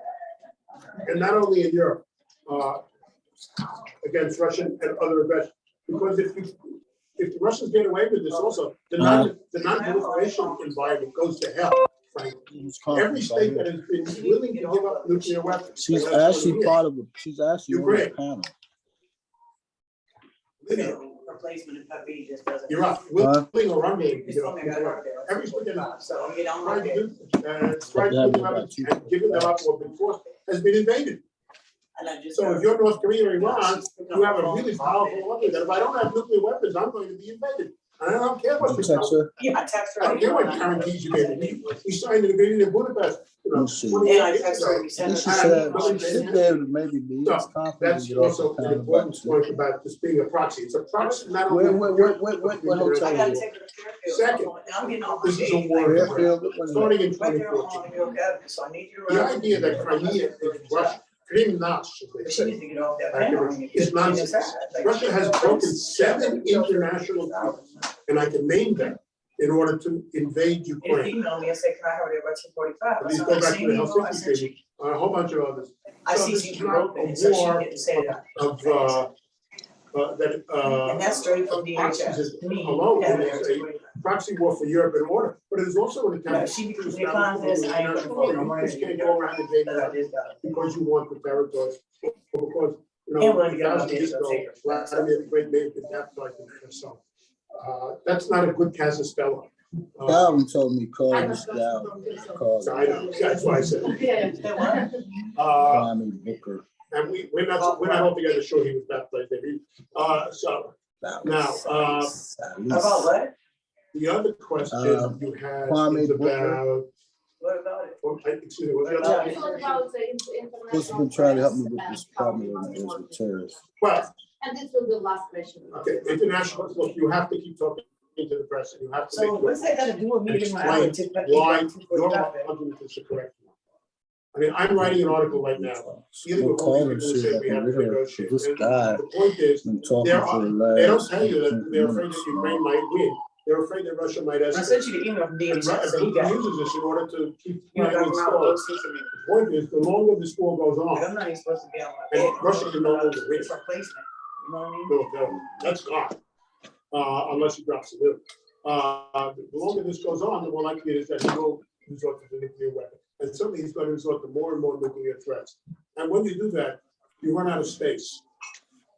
And not only in Europe, against Russian and other aggression. Because if the Russians get away with this also, the non-proliferation environment goes to hell. Frankly. Every state that has been willing to give up nuclear weapons. She's actually part of it. She's actually on the panel. Replacement in Pepe just doesn't. You're right. Willing or unwilling to It's give up something I nuclear got there. weapons. Every state So you don't tried like to it. do, tried to give weapons and given them up or been forced has been invaded. And I just. So if you're North Korea or Iran, you have a really powerful weapon that if I don't have nuclear weapons, I'm going to be invaded. And I don't care what you Text her. Yeah, I text her. I don't care what guarantees you gave me. We signed an agreement in Budapest, you know, Let's see. 28 And I years text ago. her, we sent She her. said she should be able to maybe lead this conference and That's get off also the an panel. important point about this being a proxy. It's a proxy not only. What hotel I is gotta it? take her to Fairfield. Second, And I'm getting all my this is a days. war. Fairfield, what is Starting in Right there on 2014. New York Avenue, so I need you. The idea that Crimea is Russia, Kremnash, as they She say, needs to get off that panel. is nonsense. Russia has broken 7 international treaties, and I can name them, in order to invade And Ukraine. he emailed me and said, can I hurry about 2:45? These go back to the Helsinki Treaty, a whole bunch of others. I So see this is you not wrote a that, so she war didn't say that. And that's straight from proxies DHS. Me, alone, yeah, it is a proxy war for Europe and order, but it is also an No, attempt she to declines establish this, I ain't international gonna order. vote no more. You just can't go around invading That I just got. because you want the territories, or because, you And know, when you get on 1,000 this, years they'll ago, take her. Vladimir the Great may have been baptized in there, so. That's not a good casus belli. Calvin told me call this down. Call So I know, that's why I said. Tommy Booker. And we're not altogether sure he was baptized there. So now, About what? the other question you had Kwame is Booker. about, What about it? excuse me, what's the other? It's all about the Supposed to international be trying to help me press with and this how problem we with want the to- terrorists. Well, And this will be the last question. okay, international, look, you have to keep talking to the press and you have to So make. what's that gotta do with me in my hour Explain to? why your argument is the correct one. I mean, I'm writing an article right now, dealing We'll with all call the and people who see say if we I have can to get her. negotiate. This And guy the point is, been talking there for are, the they don't last tell you that 15 they're afraid minutes. that Ukraine might win. They're afraid that Russia might I escalate. sent you the email from And DHS, so he got. Putin uses this in order to keep You know, Ukraine talking about installed. those two for me. The point is, the longer this war goes Like, on, I'm not even supposed to be on my bed. and Russia can no longer win. It's replacement, you know what I mean? No, that's gone, unless he drops the nuke. The longer this goes on, the more likely it is that he will resort to the nuclear weapon. And certainly he's going to resort to more and more nuclear threats. And when you do that, you run out of space.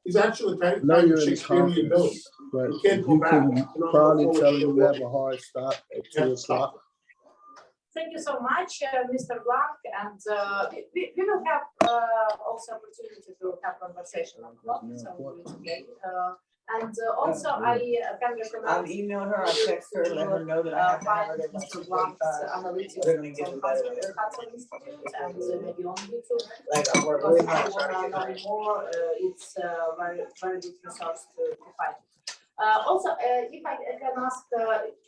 He's actually kind No, of you're in the Shakespearean ability. conference, but You can't go you back. can You can only go probably forward tell to him the you wall. have a hard stop at You 2 have to stop. o'clock. Thank you so much, Mr. Blank, and we will have also opportunity to have conversation on clock, so it's okay. And also I can I'll recommend email her, I'll text her, let her know that I have to have her there by Mr. Blank's 2:45. analytics We're gonna get on it better. Hudson Institute and maybe on YouTube. Like, I work Because really if hard you trying to wanna get know more, it's very, very good resource to find. Also, if I can ask,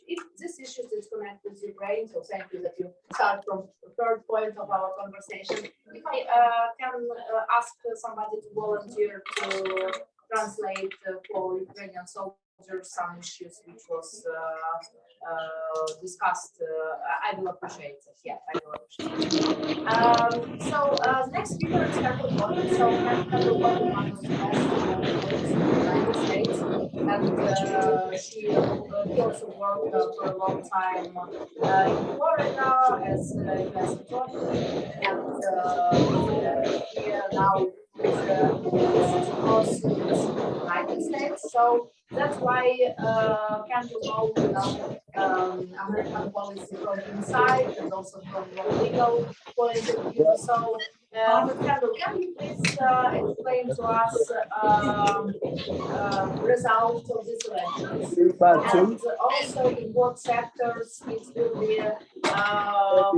if this issue is connected with Ukraine, so thank you that you start from the third point of our conversation. If I can ask somebody to volunteer to translate for Ukrainian soldiers some issues which was discussed, I will appreciate it. Yeah, I will appreciate it. So next speaker is Kendall Gordon. So Kendall Gordon was the best in the United States, and he also worked for a long time in Florida as U.S. attorney, and he now is across the United States. So that's why Kendall know American policy from inside and also from legal point of view. So Kendall, can you please explain to us results of these elections, and also in what sectors it will be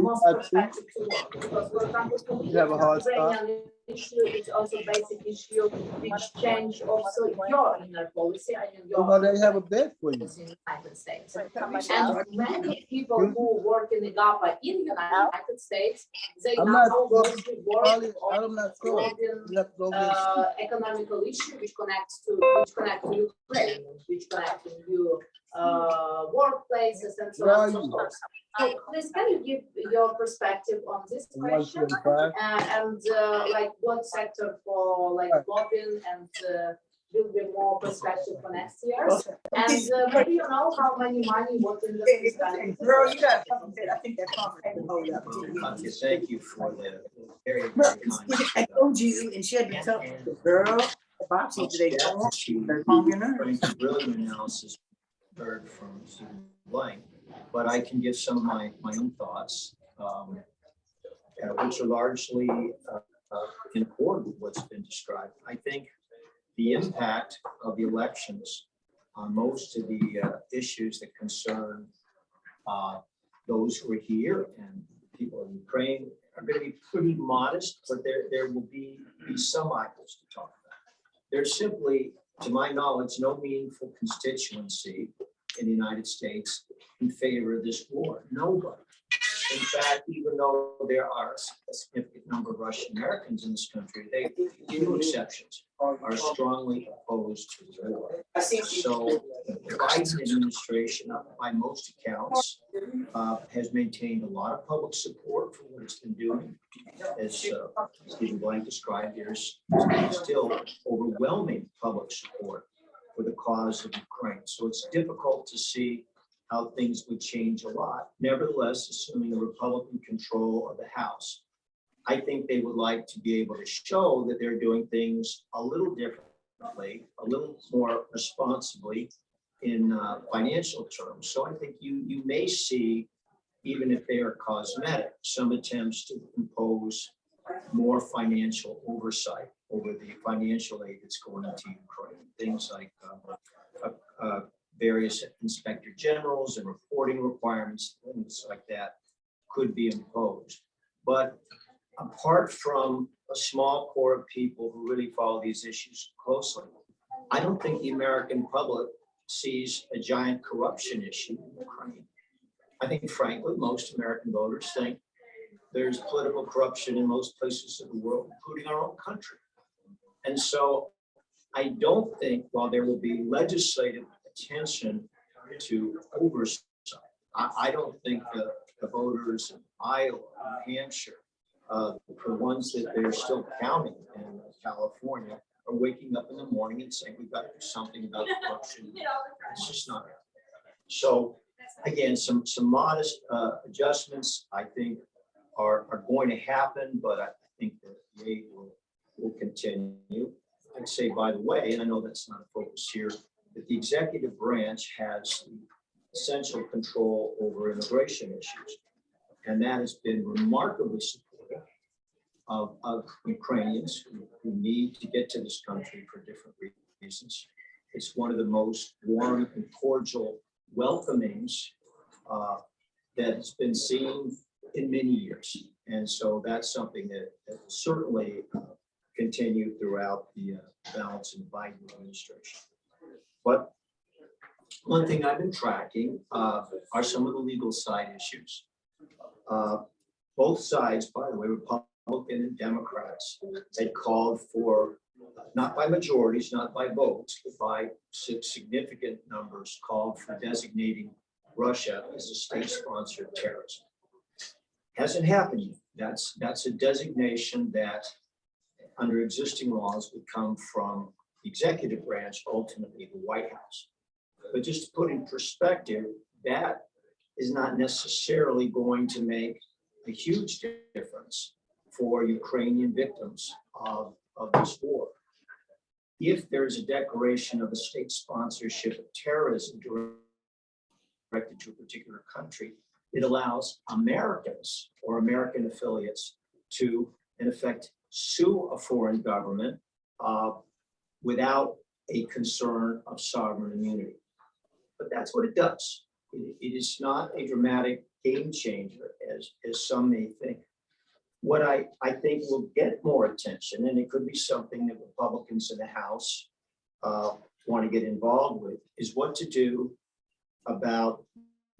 most prospective to work? Because, for example, for me, You have a hard stop. Ukrainian issue is also basic issue which change also your inner policy. I mean, your Well, they have a bed for you. policy in the United States. And many people who work in IGAPA in the United States, they I'm now not sure. mostly work Probably, on I'm not sure. European You have to go get. economical issue which connect to Ukraine, which connect to new workplaces and so Where on are and so you? forth. So please, can you give your perspective on this question, 145. and like what sector for like lobbying and will be more perspective for next year? And do you know how many money what industry is spending? Girl, you got something, I think that conference. Oh, yeah. Thank you for the very, Well, very kind. I told you, and she had to tell the girl, Boxy today, they're calling your nerves. Brilliant analysis heard from Stephen Blank, but I can give some of my own thoughts, which are largely in accord with what's been described. I think the impact of the elections on most of the issues that concern those who are here and people in Ukraine are going to be pretty modest, but there will be some items to talk about. There's simply, to my knowledge, no meaningful constituency in the United States in favor of this war. Nobody. In fact, even though there are a significant number of Russian Americans in this country, they, few exceptions, are strongly opposed to the war. So the Biden administration, by most accounts, has maintained a lot of public support for what it's been doing. As Stephen Blank described, there's still overwhelming public support for the cause of Ukraine. So it's difficult to see how things would change a lot. Nevertheless, assuming a Republican control of the House, I think they would like to be able to show that they're doing things a little differently, a little more responsibly in financial terms. So I think you may see, even if they are cosmetic, some attempts to impose more financial oversight over the financial aid that's going into Ukraine. Things like various inspector generals and reporting requirements, things like that could be imposed. But apart from a small core of people who really follow these issues closely, I don't think the American public sees a giant corruption issue in Ukraine. I think, frankly, most American voters think there's political corruption in most places of the world, including our own country. And so I don't think, while there will be legislative attention to oversight, I don't think the voters in Iowa, New Hampshire, the ones that they're still counting in California, are waking up in the morning and saying, we've got to do something about corruption. It's just not. So again, some modest adjustments, I think, are going to happen, but I think that the aid will continue. I'd say, by the way, and I know that's not a focus here, that the executive branch has essential control over immigration issues. And that has been remarkably supportive of Ukrainians who need to get to this country for different reasons. It's one of the most warm and cordial welcomings that has been seen in many years. And so that's something that will certainly continue throughout the balance of the Biden administration. But one thing I've been tracking are some of the legal side issues. Both sides, by the way, Republican and Democrats, had called for, not by majorities, not by votes, but by significant numbers, called for designating Russia as a state sponsor of terrorism. Hasn't happened yet. That's a designation that under existing laws would come from the executive branch, ultimately the White House. But just to put in perspective, that is not necessarily going to make a huge difference for Ukrainian victims of this war. If there's a declaration of a state sponsorship of terrorism directed to a particular country, it allows Americans or American affiliates to, in effect, sue a foreign government without a concern of sovereign immunity. But that's what it does. It is not a dramatic game changer, as some may think. What I think will get more attention, and it could be something that Republicans in the House want to get involved with, is what to do about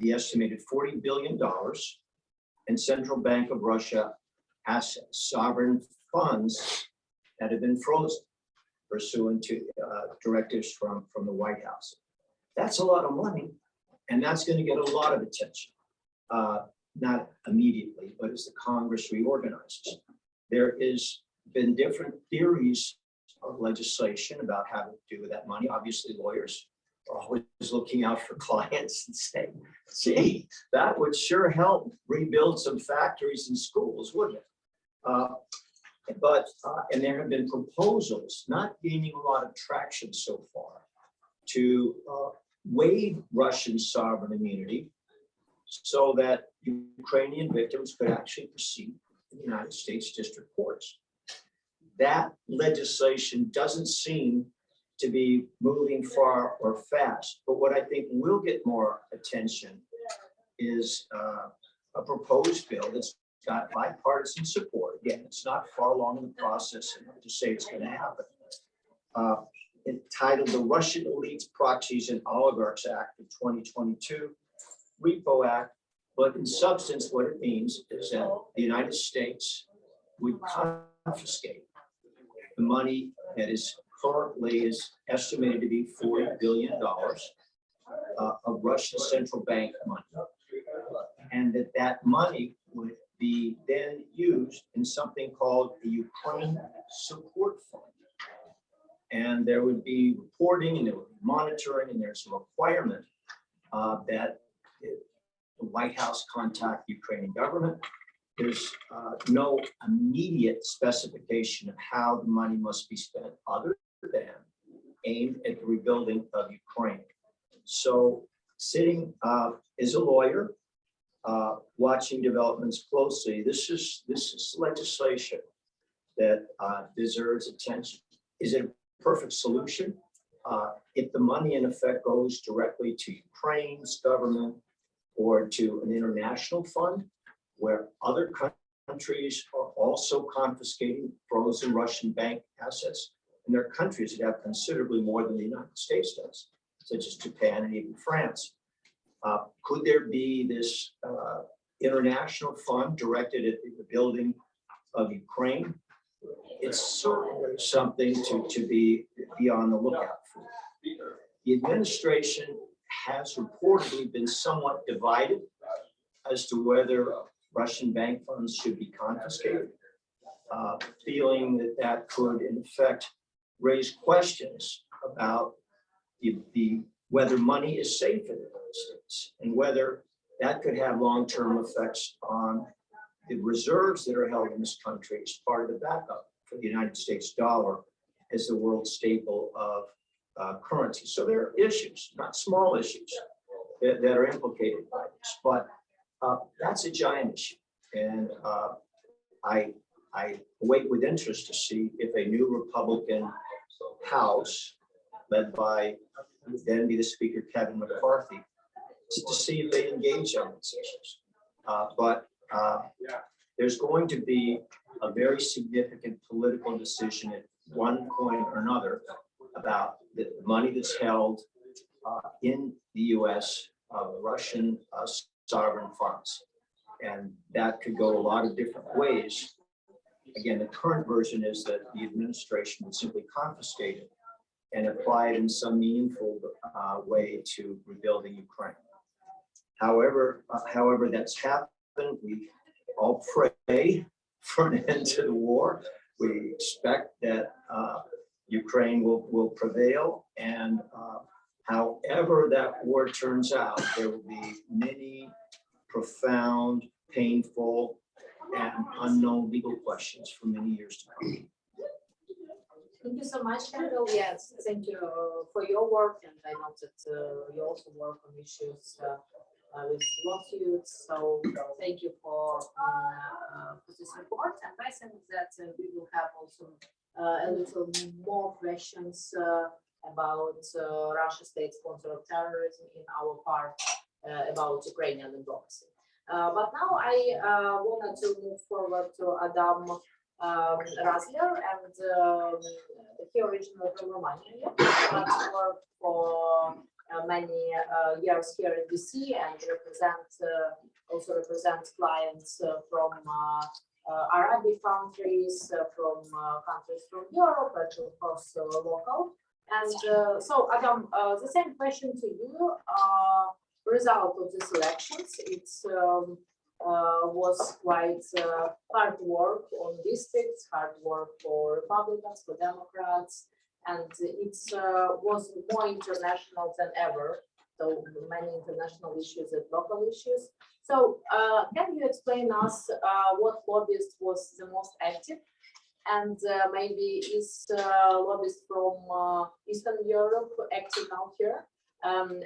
the estimated $40 billion in Central Bank of Russia assets, sovereign funds that have been frozen pursuant to directives from the White House. That's a lot of money, and that's going to get a lot of attention. Not immediately, but as the Congress reorganizes. There has been different theories of legislation about how to do with that money. Obviously, lawyers are always looking out for clients and saying, gee, that would sure help rebuild some factories and schools, wouldn't it? And there have been proposals, not gaining a lot of traction so far, to waive Russian sovereign immunity so that Ukrainian victims could actually proceed in the United States district courts. That legislation doesn't seem to be moving far or fast, but what I think will get more attention is a proposed bill that's got bipartisan support. Again, it's not far along in the process to say it's going to happen. Entitled the Russian Elites, Proxies, and Oligarchs Act of 2022, Repo Act, but in substance, what it means is that the United States would confiscate the money that is currently estimated to be $40 billion of Russian central bank money, and that money would be then used in something called the Ukraine Support Fund. And there would be reporting and there would be monitoring, and there's a requirement that the White House contact the Ukrainian government. There's no immediate specification of how the money must be spent other than aimed at the rebuilding of Ukraine. So sitting as a lawyer, watching developments closely, this is legislation that deserves attention. Is it a perfect solution? If the money in effect goes directly to Ukraine's government or to an international fund where other countries are also confiscating frozen Russian bank assets, and there are countries that have considerably more than the United States does, such as Japan and even France. Could there be this international fund directed at the rebuilding of Ukraine? It's certainly something to be on the lookout for. The administration has reportedly been somewhat divided as to whether Russian bank funds should be confiscated, feeling that could in effect raise questions about the whether money is safe in the United States and whether that could have long-term effects on the reserves that are held in this country as part of the backup for the United States dollar as the world staple of currency. So there are issues, not small issues, that are implicated by this, but that's a giant issue. And I wait with interest to see if a new Republican House, led by who would then be the Speaker, Kevin McCarthy, to see if they engage on these issues. But there's going to be a very significant political decision at one point or another about the money that's held in the U.S. Russian sovereign funds. And that could go a lot of different ways. Again, the current version is that the administration would simply confiscate it and apply it in some meaningful way to rebuilding Ukraine. However that's happened, we all pray for an end to the war. We expect that Ukraine will prevail, and however that war turns out, there will be many profound, painful, and unknown legal questions for many years to come. Thank you so much, Kendall. Yes, thank you for your work, and I know that you also work on issues with lawsuits. So thank you for this report. And I think that we will have also a little more questions about Russia state sponsor of terrorism in our part about Ukrainian democracy. But now I wanted to move forward to Adam Raezler, and he originally from Romania, but worked for many years here in DC and also represents clients from Arabic countries, from countries from Europe, and of course local. And so Adam, the same question to you. Result of these elections, it's was quite hard work on districts, hard work for Republicans, for Democrats, and it was more international than ever. So many international issues and local issues. So can you explain us what lobbyist was the most active? And maybe is lobbyist from Eastern Europe active now here? And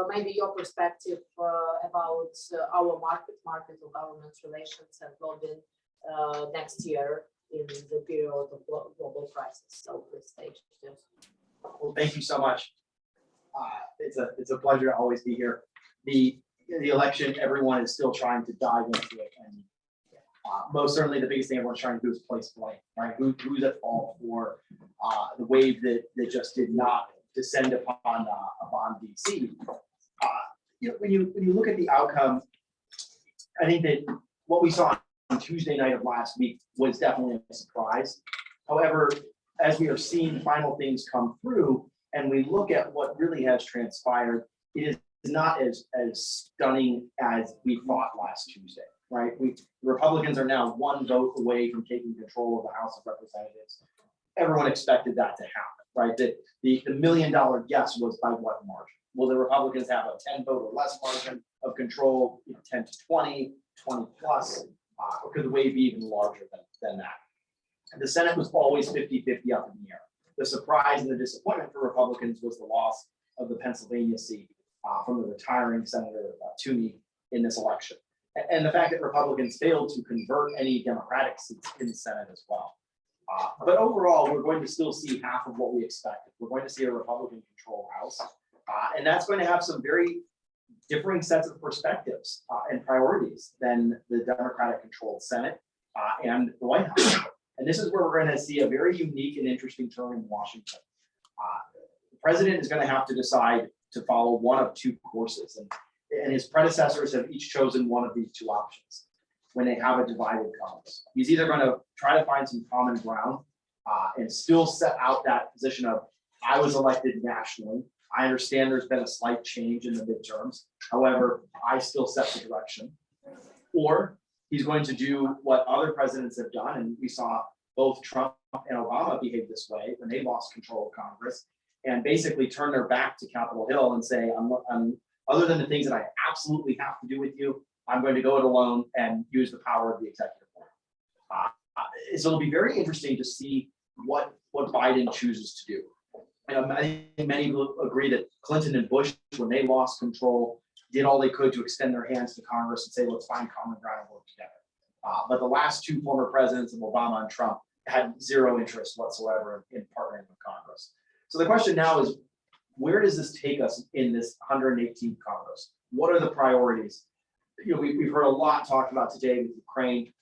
maybe your perspective about our market or government relations and lobbying next year in the period of global crisis. So please stage this. Well, thank you so much. It's a pleasure to always be here. The election, everyone is still trying to dive into it, and most certainly the biggest thing everyone's trying to do is place blame, right? Who's at fault for the wave that just did not descend upon DC. When you look at the outcome, I think that what we saw on Tuesday night of last week was definitely a surprise. However, as we are seeing final things come through, and we look at what really has transpired, it is not as stunning as we thought last Tuesday, right? The Republicans are now one vote away from taking control of the House of Representatives. Everyone expected that to happen, right? That the $1 million guess was by what margin? Will the Republicans have a 10 vote or less margin of control, 10 to 20, 20 plus, or could the wave be even larger than that? And the Senate was always 50-50 up in the air. The surprise and the disappointment for Republicans was the loss of the Pennsylvania seat from the retiring Senator Toomey in this election. And the fact that Republicans failed to convert any Democratic seats in the Senate as well. But overall, we're going to still see half of what we expected. We're going to see a Republican-controlled House, and that's going to have some very differing sets of perspectives and priorities than the Democratic-controlled Senate and the White House. And this is where we're going to see a very unique and interesting turn in Washington. The president is going to have to decide to follow one of two courses, and his predecessors have each chosen one of these two options when they have a divided Congress. He's either going to try to find some common ground and still set out that position of, I was elected nationally. I understand there's been a slight change in the midterms. However, I still set the direction. Or he's going to do what other presidents have done, and we saw both Trump and Obama behave this way when they lost control of Congress, and basically turn their back to Capitol Hill and say, I'm other than the things that I absolutely have to do with you, I'm going to go it alone and use the power of the executive order. So it'll be very interesting to see what Biden chooses to do. And I think many will agree that Clinton and Bush, when they lost control, did all they could to extend their hands to Congress and say, let's find common ground and work together. But the last two former presidents of Obama and Trump had zero interest whatsoever in partnering with Congress. So the question now is, where does this take us in this 118th Congress? What are the priorities? You know, we've heard a lot talked about today with Ukraine.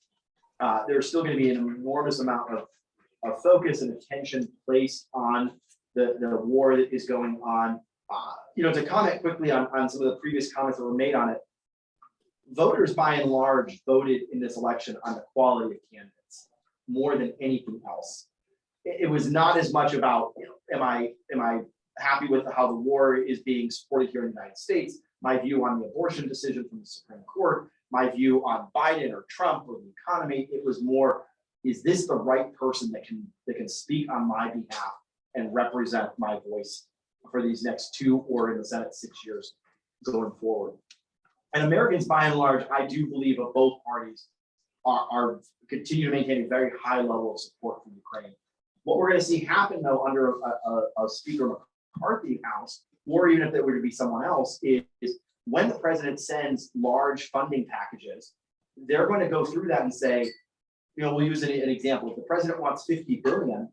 There's still going to be an enormous amount of focus and attention placed on the war that is going on. You know, to comment quickly on some of the previous comments that were made on it, voters by and large voted in this election on the quality of candidates more than anything else. It was not as much about, you know, am I happy with how the war is being supported here in the United States, my view on the abortion decision from the Supreme Court, my view on Biden or Trump or the economy. It was more, is this the right person that can speak on my behalf and represent my voice for these next 2 or in the Senate 6 years going forward? And Americans, by and large, I do believe of both parties are continue to maintain a very high level of support for Ukraine. What we're going to see happen, though, under a Speaker McCarthy House, or even if there were to be someone else, is when the president sends large funding packages, they're going to go through that and say, you know, we'll use an example. If the president wants $50 billion,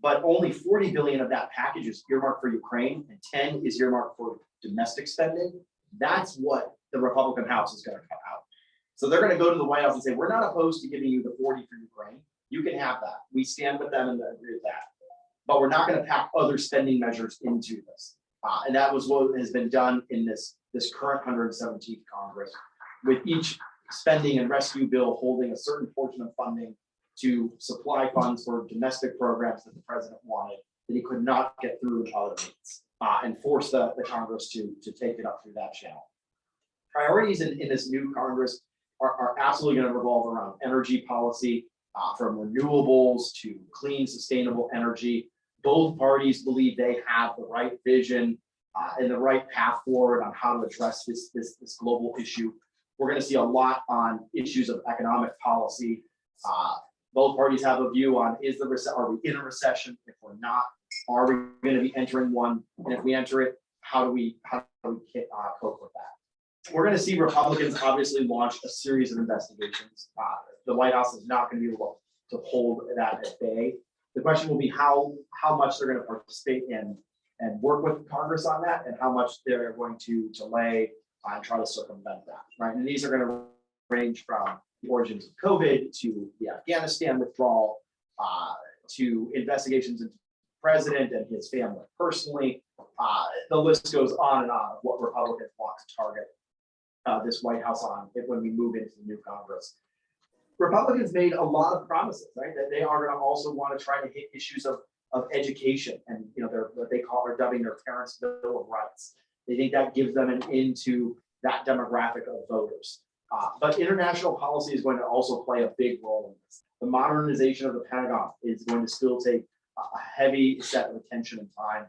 but only $40 billion of that package is earmarked for Ukraine and 10 is earmarked for domestic spending, that's what the Republican House is going to cut out. So they're going to go to the White House and say, we're not opposed to giving you the 40 for Ukraine. You can have that. We stand with them and agree with that. But we're not going to pack other spending measures into this. And that was what has been done in this current 117th Congress, with each spending and rescue bill holding a certain portion of funding to supply funds for domestic programs that the president wanted that he could not get through in other means, and force the Congress to take it up through that channel. Priorities in this new Congress are absolutely going to revolve around energy policy, from renewables to clean, sustainable energy. Both parties believe they have the right vision and the right path forward on how to address this global issue. We're going to see a lot on issues of economic policy. Both parties have a view on, are we in a recession? If we're not, are we going to be entering one? And if we enter it, how do we cope with that? We're going to see Republicans obviously launch a series of investigations. The White House is not going to be able to hold that at bay. The question will be how much they're going to participate in and work with Congress on that, and how much they're going to delay and try to circumvent that, right? And these are going to range from the origins of COVID to the Afghanistan withdrawal, to investigations into the president and his family personally. The list goes on and on of what Republicans want to target this White House on when we move into the new Congress. Republicans made a lot of promises, right? That they are going to also want to try to hit issues of education, and you know, what they are dubbing their parents' bill of rights. They think that gives them an into that demographic of voters. But international policy is going to also play a big role in this. The modernization of the Pentagon is going to still take a heavy set of attention and time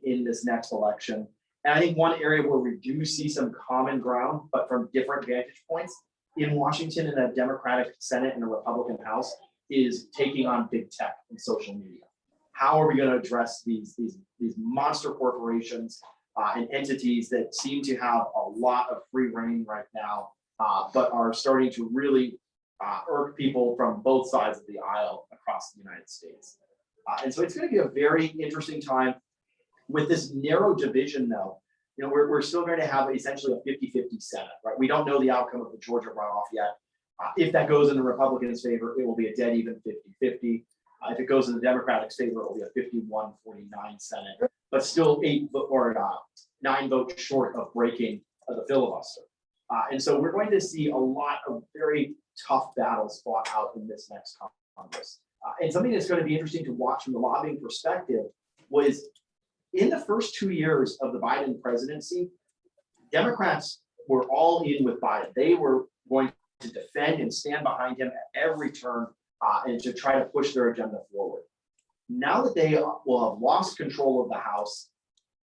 in this next election. And I think one area where we do see some common ground, but from different vantage points, in Washington in a Democratic Senate and a Republican House, is taking on big tech and social media. How are we going to address these monster corporations and entities that seem to have a lot of free reign right now, but are starting to really irk people from both sides of the aisle across the United States? And so it's going to be a very interesting time. With this narrow division, though, you know, we're still going to have essentially a 50-50 Senate, right? We don't know the outcome of the Georgia runoff yet. If that goes in the Republicans' favor, it will be a dead even 50-50. If it goes in the Democrats' favor, it will be a 51-49 Senate, but still 9 votes short of breaking the filibuster. And so we're going to see a lot of very tough battles fought out in this next Congress. And something that's going to be interesting to watch from the lobbying perspective was, in the first 2 years of the Biden presidency, Democrats were all in with Biden. They were going to defend and stand behind him at every turn and to try to push their agenda forward. Now that they will have lost control of the House,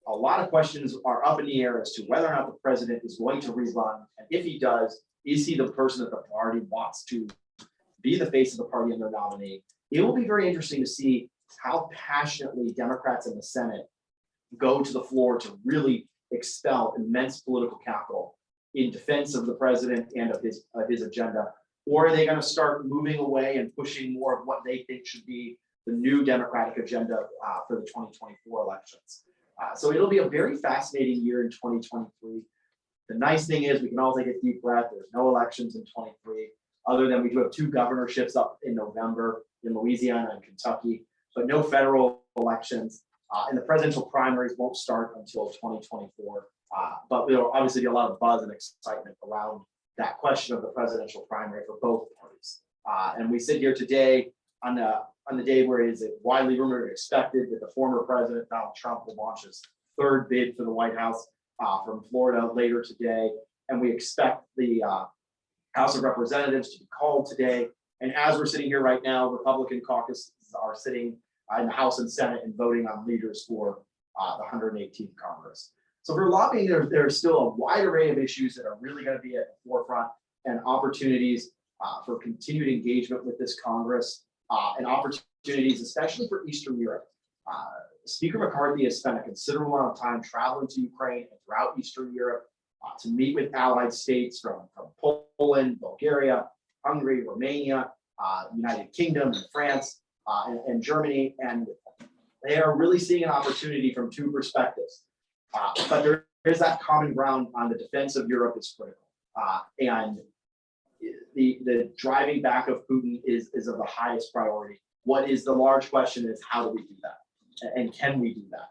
a lot of questions are up in the air as to whether or not the president is going to rerun. And if he does, is he the person that the party wants to be the face of the party and their nominee? It will be very interesting to see how passionately Democrats in the Senate go to the floor to really expel immense political capital in defense of the president and of his agenda. Or are they going to start moving away and pushing more of what they think should be the new Democratic agenda for the 2024 elections? So it'll be a very fascinating year in 2023. The nice thing is we can all take a deep breath. There's no elections in 23, other than we do have 2 governorships up in November in Louisiana and Kentucky, but no federal elections. And the presidential primaries won't start until 2024. But there'll obviously be a lot of buzz and excitement around that question of the presidential primary for both parties. And we sit here today on the day where it is widely rumored and expected that the former president, Donald Trump, will launch his 3rd bid for the White House from Florida later today. And we expect the House of Representatives to be called today. And as we're sitting here right now, Republican caucuses are sitting in the House and Senate and voting on leaders for the 118th Congress. So for lobbying, there's still a wide array of issues that are really going to be at the forefront, and opportunities for continued engagement with this Congress, and opportunities, especially for Eastern Europe. Speaker McCarthy has spent a considerable amount of time traveling to Ukraine and throughout Eastern Europe to meet with allied states from Poland, Bulgaria, Hungary, Romania, United Kingdom, and France, and Germany. And they are really seeing an opportunity from 2 perspectives. But there is that common ground on the defense of Europe is critical. And the driving back of Putin is of the highest priority. What is the large question is, how do we do that? And can we do that?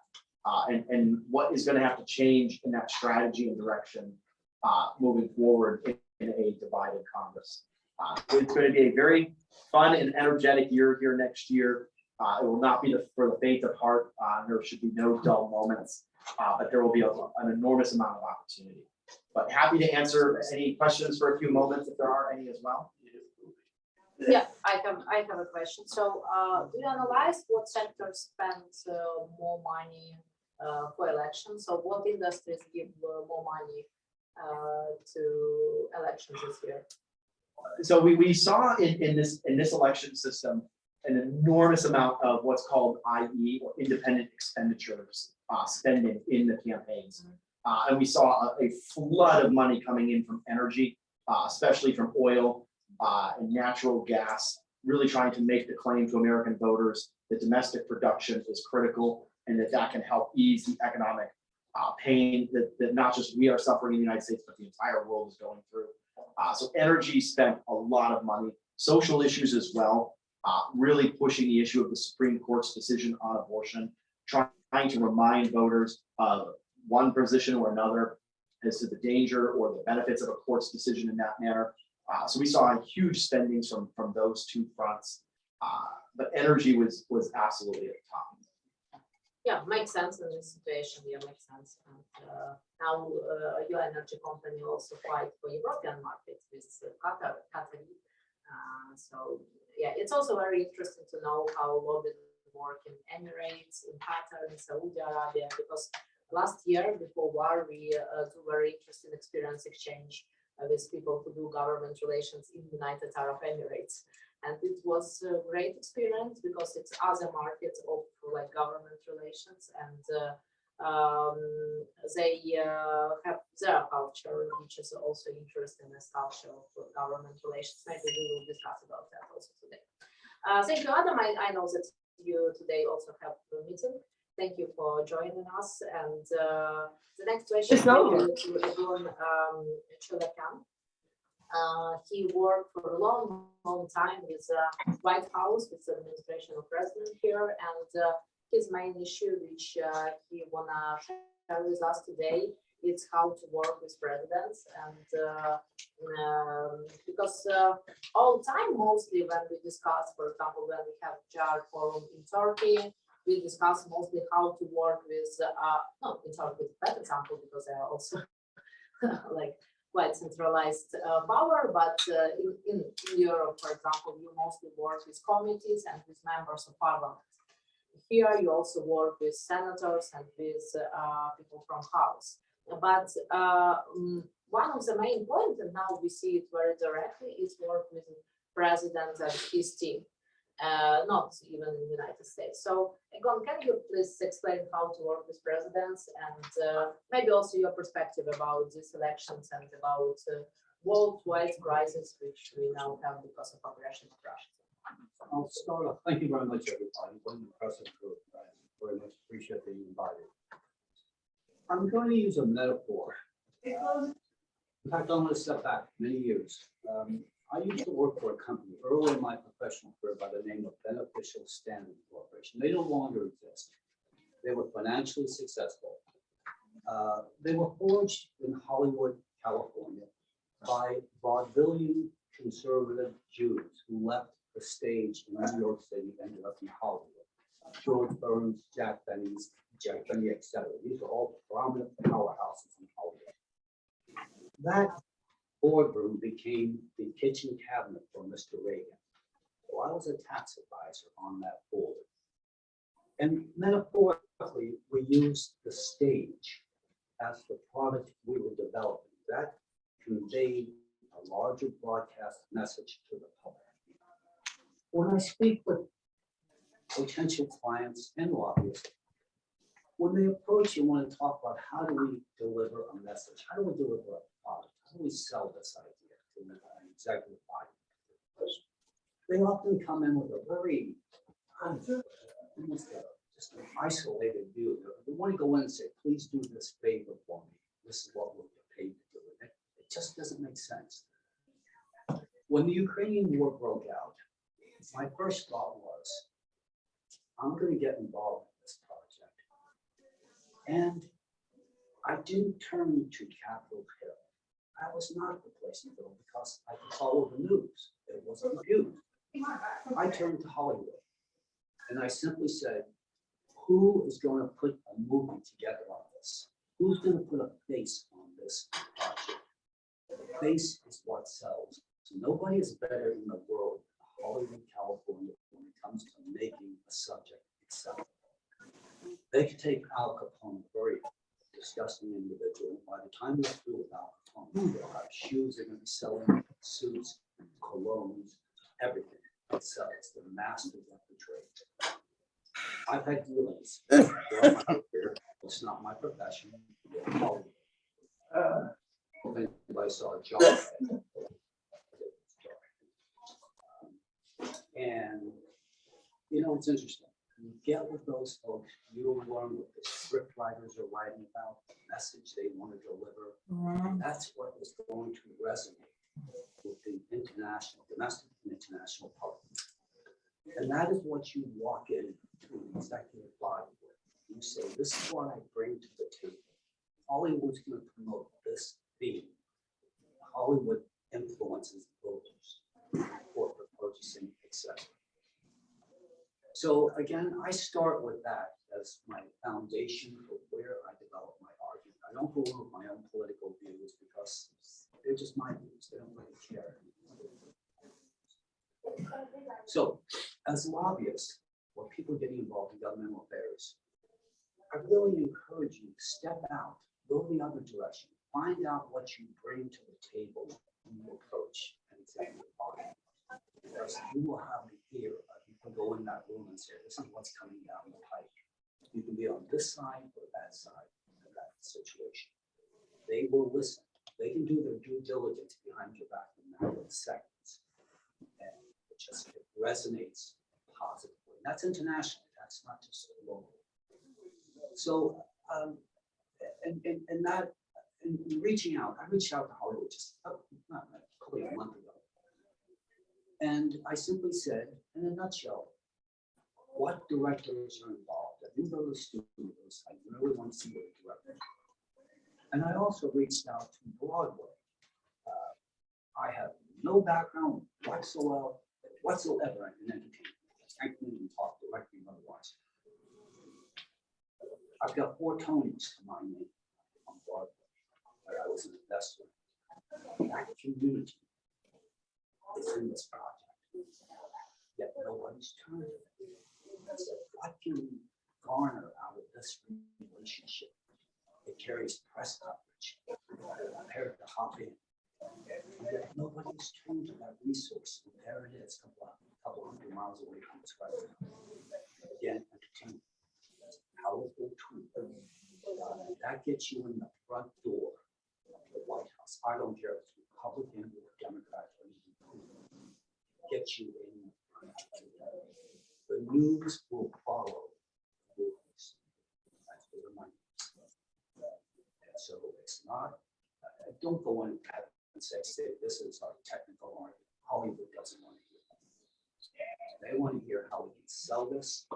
And what is going to have to change in that strategy and direction moving forward in a divided Congress? It's going to be a very fun and energetic year here next year. It will not be for the faint of heart. There should be no dull moments, but there will be an enormous amount of opportunity. But happy to answer any questions for a few moments if there are any as well. Yeah, I have a question. So do you analyze what sectors spend more money for elections? So what industries give more money to elections this year? So we saw in this election system an enormous amount of what's called IE, or independent expenditures spending in the campaigns. And we saw a flood of money coming in from energy, especially from oil and natural gas, really trying to make the claim to American voters that domestic production is critical and that can help ease the economic pain that not just we are suffering in the United States, but the entire world is going through. So energy spent a lot of money, social issues as well, really pushing the issue of the Supreme Court's decision on abortion, trying to remind voters of one position or another as to the danger or the benefits of a court's decision in that manner. So we saw huge spendings from those 2 fronts, but energy was absolutely at the top. Yeah, makes sense in this situation. Yeah, makes sense. And now your energy company also fight for European markets with Kateryna. So yeah, it's also very interesting to know how lobbying work in Emirates, in Qatar, in Saudi Arabia, because last year before war we do very interesting experience exchange with people who do government relations in United Arab Emirates. And it was a great experience because it's other markets of like government relations, and they have their culture, which is also interesting as culture of government relations. Maybe we will discuss about that also today. Thank you, Adam. I know that you today also have a meeting. Thank you for joining us. And the next question is to Egon Cholakian. He worked for a long time with White House, with the administration of president here, and his main issue, which he wanna share with us today, is how to work with presidents. And because all the time, mostly when we discuss, for example, when we have JAR forum in Turkey, we discuss mostly how to work with, no, in Turkey is a bad example because they are also like quite centralized power, but in Europe, for example, you mostly work with committees and with members of parliament. here you also work with senators and with people from House. But one of the main points, and now we see it very directly, is work with the president and his team, not even in the United States. So, Egon, can you please explain how to work with presidents and maybe also your perspective about these elections and about worldwide crisis which we now have because of aggression of Russia? I'll start off. Thank you very much, everybody. What an impressive group. I very much appreciate that you invited. I'm going to use a metaphor. In fact, I'm going to step back many years. I used to work for a company early in my professional career by the name of Beneficial Standard Corporation. They no longer exist. They were financially successful. They were forged in Hollywood, California, by vaudevillian conservative Jews who left the stage in New York City, ended up in Hollywood. George Burns, Jack Benny, etc. These are all prominent powerhouses in Hollywood. That boardroom became the kitchen cabinet for Mr. Reagan. So I was a tax advisor on that board. And metaphorically, we used the stage as the product we were developing. That conveyed a larger broadcast message to the public. When I speak with potential clients and lobbyists, when they approach you, want to talk about how do we deliver a message, how do we deliver a product, how do we sell this idea to an executive body? They often come in with a very almost just an isolated view. They want to go in and say, please do this favor for me. This is what we're paid to do. It just doesn't make sense. When the Ukrainian war broke out, my first thought was, I'm going to get involved in this project. And I didn't turn to Capitol Hill. That was not the place to go because I could follow the news. It wasn't viewed. I turned to Hollywood and I simply said, who is going to put a movie together on this? Who's going to put a face on this project? The face is what sells. So nobody is better in the world than Hollywood, California, when it comes to making a subject acceptable. They could take Al Capone, a very disgusting individual. By the time they're through with Al Capone, they'll have shoes, they're going to be selling suits, colognes, everything. It sells. The masters of the trade. I've had dealings throughout my career. It's not my profession. If anybody saw a job, and you know, it's interesting. You get with those folks, you'll learn what the script writers are writing about, the message they want to deliver. And that's what is going to resonate with the international, domestic and international public. And that is what you walk in to an executive body with. You say, this is what I bring to the table. Hollywood's going to promote this theme. Hollywood influences voters, corporate purchasing, etc. So again, I start with that as my foundation for where I develop my argument. I don't go with my own political views because they're just my views. They don't really care. So as lobbyists or people getting involved in governmental affairs, I really encourage you to step out, go the other direction, find out what you bring to the table when you approach an executive body. Because you will have an ear. You can go in that room and say, this is what's coming down the pike. You can be on this side or that side of that situation. They will listen. They can do their due diligence behind your back in a matter of seconds. And it just resonates positively. That's international. That's not just local. So, in reaching out, I reached out to Hollywood just probably a month ago. And I simply said, in a nutshell, what directors are involved? I think those studios, I really want to see what the director. And I also reached out to Broadway. I have no background whatsoever in entertainment. I can't even talk directly otherwise. I've got 4 Tonys to my name on Broadway, but I was an investor. That community is in this project, yet nobody's turned it. I said, what can we garner out of this relationship? It carries press coverage. Prepared to hop in. And yet nobody's turned to that resource. And there it is, a couple hundred miles away from us right now. Again, entertainment. Powerful tool. That gets you in the front door of the White House. I don't care if it's Republican or Democrat or anything. Get you in. The news will follow. That's where the money is. And so it's not, don't go in and say, this is our technical argument. Hollywood doesn't want to hear that. They want to hear how we can sell this,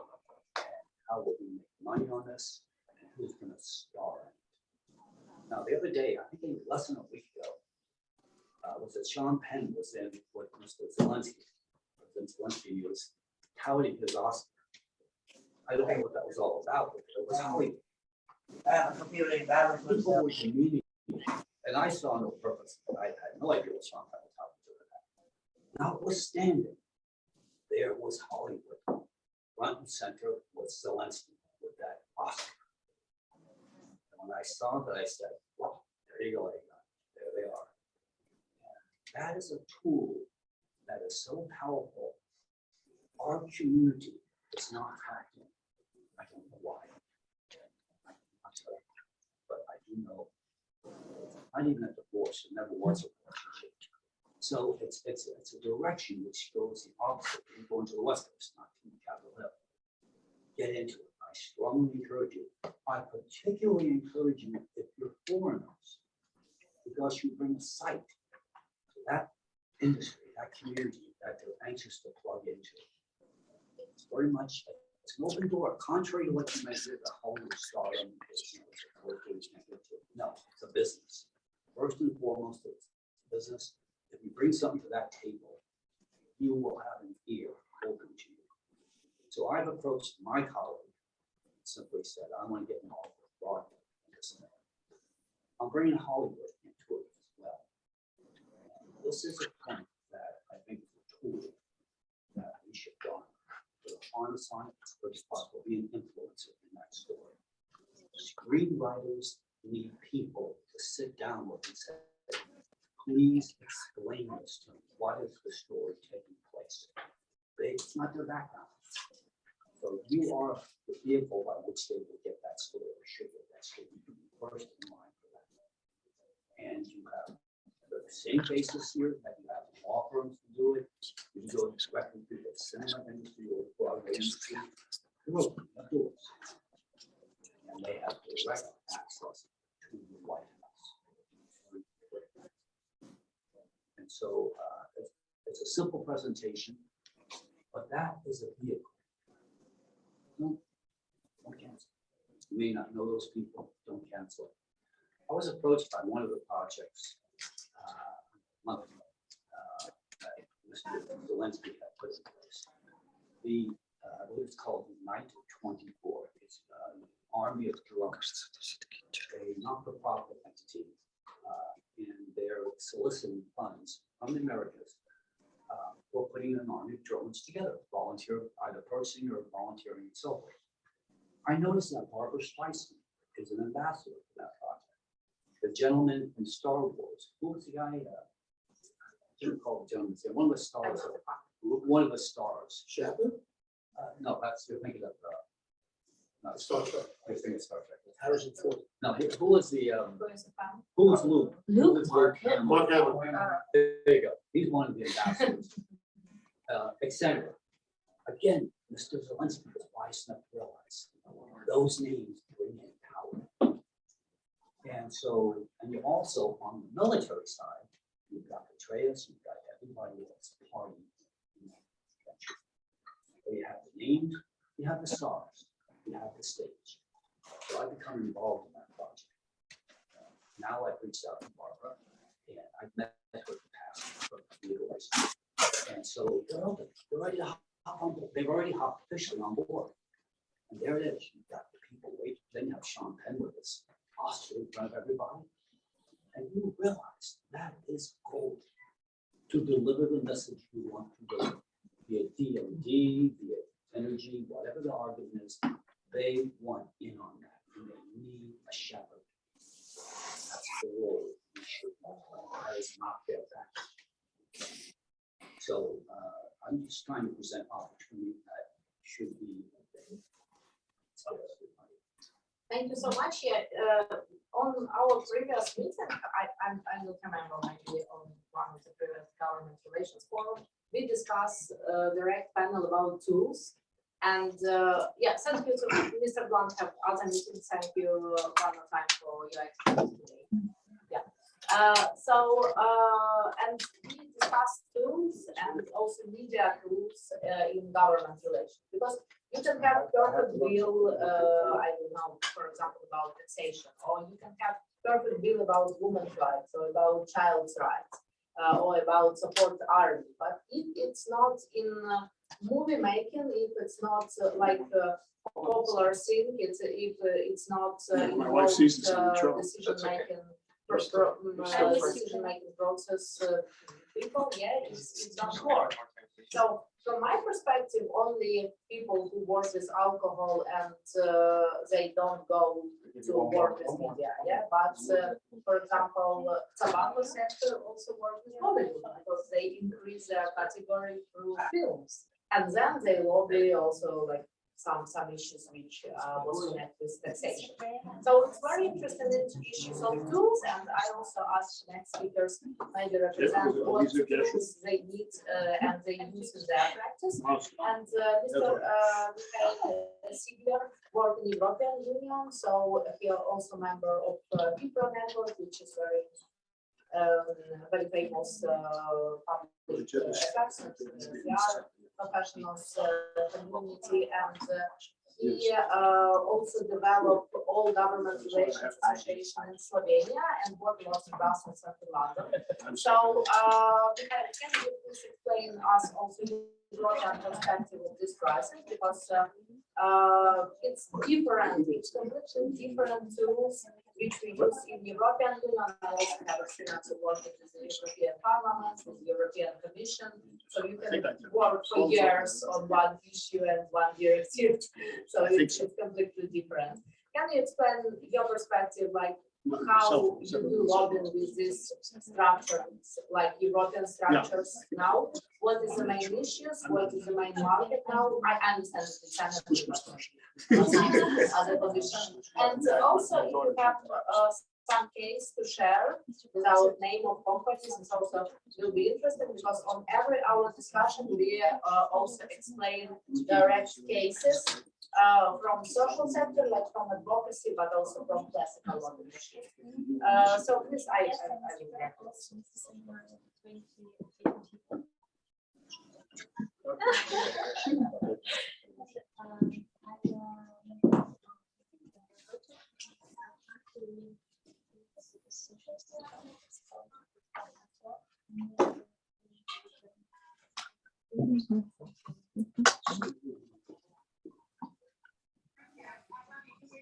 how will we make money on this, and who's going to star in it. Now, the other day, I think less than a week ago, was that Sean Penn was in with Mr. Zelensky. President Zelensky was touting his Oscar. I don't know what that was all about, but it was Hollywood. People were meeting, and I saw no purpose. I had no idea what Sean Penn was talking to. Notwithstanding, there was Hollywood. Front and center was Zelensky with that Oscar. And when I saw that, I said, well, there you go, Egon. There they are. And that is a tool that is so powerful. Our community is not hacked in. I don't know why. But I do know not even a divorce, it never was a relationship. So it's a direction which goes the opposite. You go into the West Coast, not to Capitol Hill. Get into it. I strongly encourage you. I particularly encourage you if you're foreigners, because you bring a sight to that industry, that community that they're anxious to plug into. It's very much, it's an open door, contrary to what you may say, the Hollywood stardom is, no, it's a business. First and foremost, it's business. If you bring something to that table, you will have an ear open to you. So I've approached my colleague, simply said, I want to get involved with Broadway. I'm bringing Hollywood into it as well. And this is a point that I think is a tool that we should garner. Harness on it as much as possible, be an influencer in that story. Screenwriters need people to sit down with and say, please explain this to me. Why is the story taking place? It's not their background. So you are the vehicle by which they will get that story or should get that story. You can be first in line for that. And you have the same basis here that you have law firms to do it. You can go directly through the cinema industry or Broadway industry. Through the doors. And they have direct access to the White House. And so it's a simple presentation, but that is a vehicle. Don't cancel. You may not know those people, don't cancel it. I was approached by one of the projects a month ago that Mr. Zelensky had put in place. I believe it's called Night 24. It's an Army of Drums, a not-for-profit entity, and they're soliciting funds from the Americas for putting an army of drones together, volunteer, either purchasing or volunteering and so forth. I noticed that Barbara Streisand is an ambassador for that project. The gentleman from Star Wars, who was the guy? I can't recall the gentleman's name. One of the stars. One of the stars. Chapman? No, you're thinking of not Star Trek. You're thinking of Star Trek. Harrison Ford. No, who was the who was Luke? Luke? Mark Mark Hamill. There you go. He's one of the ambassadors. Etc. Again, Mr. Zelensky was wise enough to realize those names bring in power. And so, and you also, on the military side, you've got Petraeus, you've got everybody that's party in that country. So you have the names, you have the stars, you have the stage. So I've become involved in that project. Now I've reached out to Barbara, and I've met with the past from legalized. And so they're open. They're ready to hop on board. They've already hopped officially on board. And there it is. You've got the people waiting. Then you have Sean Penn with us, Oscar in front of everybody. And you realize that is gold to deliver the message you want to deliver. Be it DMD, be it energy, whatever the argument is, they want in on that, and they need a shepherd. That's the role we should have. That is not their back. So I'm just trying to present opportunity that should be. Thank you so much. Yeah, on our previous meeting, I will remember maybe on one of the previous government relations forum, we discussed direct panel about tools. And yeah, thank you to Mr. Blunt have other meetings. Thank you one more time for your activity today. Yeah. And we discussed tools and also media tools in government relations, because you can have perfect bill, I don't know, for example, about taxation, or you can have perfect bill about women's rights, or about child's rights, or about support army. But if it's not in movie making, if it's not like a popular thing, if it's not involved decision making. Decision making process, people, yeah, it's not work. So from my perspective, only people who work with alcohol and they don't go to work with media, yeah. But for example, tobacco sector also work with Hollywood because they increase their category through films, and then they lobby also like some issues which was connected with taxation. So it's very interesting issues of tools, and I also asked next speakers maybe represent what tools they need and they use in their practice. And Mr. Sigler worked in the European Union, so he is also member of PIPRO network, which is very famous public effects, professionals community, and he also developed all government relations association in Slovenia and worked a lot in Brussels and in London. So can you please explain us also European perspective of this crisis, because it's different, it's completely different tools which we use in the European Union. I also have experience of working with the European Parliament, with the European Commission, so you can work for years on one issue and one directive, so it's completely different. Can you explain your perspective, like how you do lobbying with these structures, like European structures now? What is the main issues? What is the main market now? I understand the other condition. And also, if you have some case to share without name of companies, it also will be interesting, because on every our discussion we also explain direct cases from social sector, like from advocacy, but also from classical lobbying. So please, I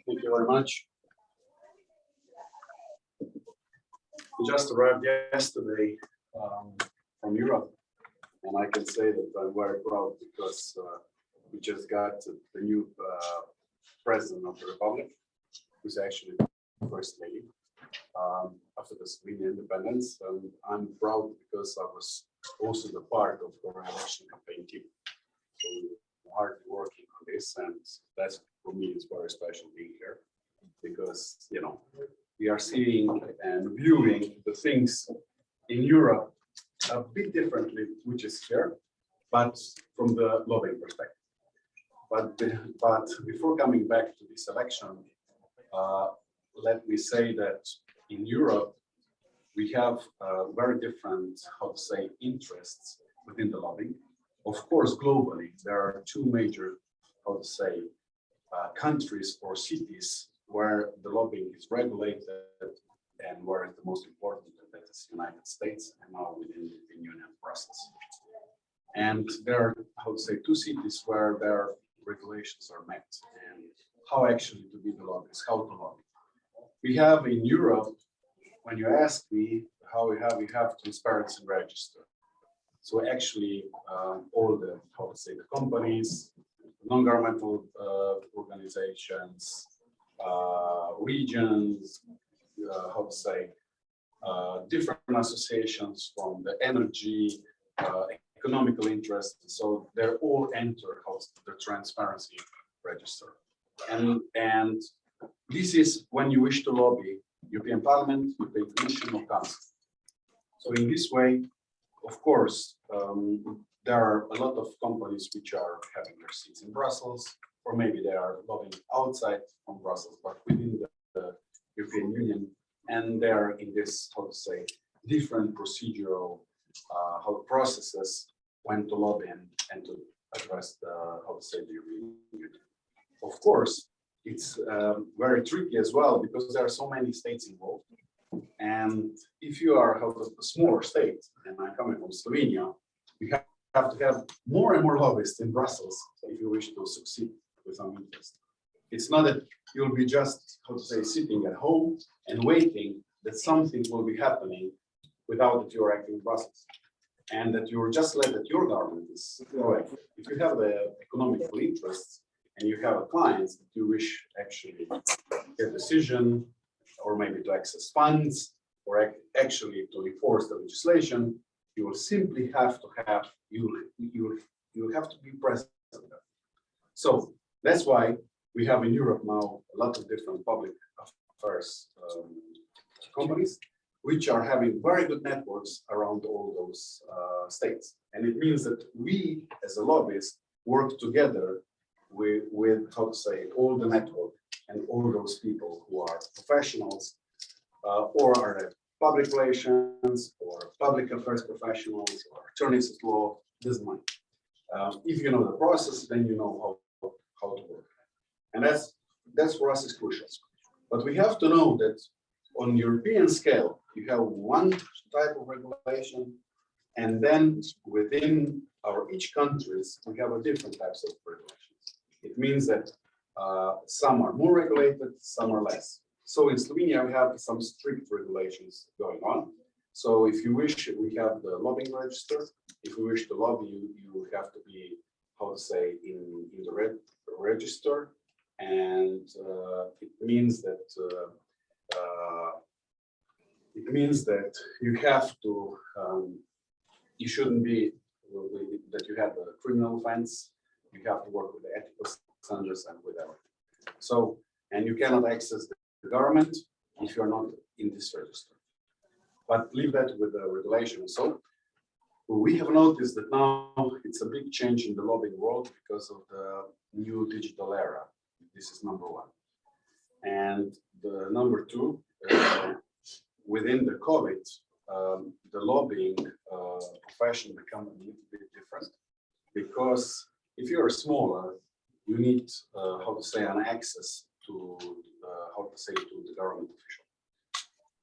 Thank you very much. We just arrived yesterday from Europe, and I can say that I'm very proud because we just got the new president of the Republic, who's actually the first lady after the Slovenian independence. And I'm proud because I was also the part of the election campaign team. So we're hard working on this, and that's for me is very special being here, because you know we are seeing and viewing the things in Europe a bit differently, which is here, but from the lobbying perspective. But before coming back to this election, let me say that in Europe we have very different, how to say, interests within the lobbying. Of course, globally there are two major, how to say, countries or cities where the lobbying is regulated and where it's the most important, and that is the United States and now within the European Union process. And there are, how to say, two cities where their regulations are met and how actually to be the lobbyist, how to lobby. We have in Europe, when you ask me how we have transparency register. So actually all the, how to say, the companies, non-governmental organizations, regions, how to say, different associations from the energy, economical interests. So they're all enter the transparency register. And this is when you wish to lobby European Parliament, European Commission or Council. So in this way, of course, there are a lot of companies which are having their seats in Brussels, or maybe they are lobbying outside from Brussels, but within the European Union. And they are in this, how to say, different procedural processes when to lobby and to address the, how to say, the European Union. Of course, it's very tricky as well because there are so many states involved. And if you are a smaller state, and I'm coming from Slovenia, you have to have more and more lobbyists in Brussels if you wish to succeed with some interest. It's not that you'll be just, how to say, sitting at home and waiting that something will be happening without that you're acting in Brussels. And that you're just let that your government is correct. If you have the economical interests and you have a client that you wish actually get a decision, or maybe to access funds, or actually to enforce the legislation, you will simply have to have, you have to be present. So that's why we have in Europe now a lot of different public affairs companies, which are having very good networks around all those states. And it means that we, as a lobbyist, work together with how to say, all the network and all those people who are professionals or are public relations or public affairs professionals or attorneys at law, doesn't matter. If you know the process, then you know how to work. And that's for us is crucial. But we have to know that on European scale, you have one type of regulation, and then within our each countries, we have a different types of regulations. It means that some are more regulated, some are less. So in Slovenia, we have some strict regulations going on. So if you wish, we have the lobbying register. If you wish to lobby, you have to be, how to say, in the register. And it means that you have to, you shouldn't be, that you have a criminal offense, you have to work with the ethical standards and with everything. So, and you cannot access the government if you're not in this register. But leave that with the regulation. So we have noticed that now it's a big change in the lobbying world because of the new digital era. This is number one. And the number two, within the COVID, the lobbying profession become a little bit different. Because if you're smaller, you need, how to say, an access to, how to say, to the government official.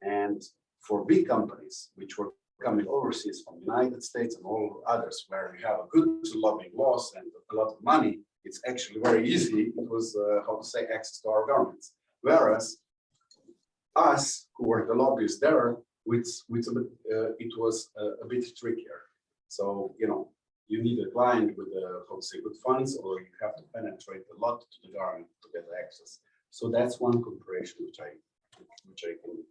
And for big companies, which were coming overseas from the United States and all others, where you have a good lobbying laws and a lot of money, it's actually very easy. It was, how to say, access to our governments. Whereas us, who were the lobbyists there, it was a bit trickier. So, you know, you need a client with, how to say, good funds, or you have to penetrate a lot to the government to get access. So that's one comparison which I can do.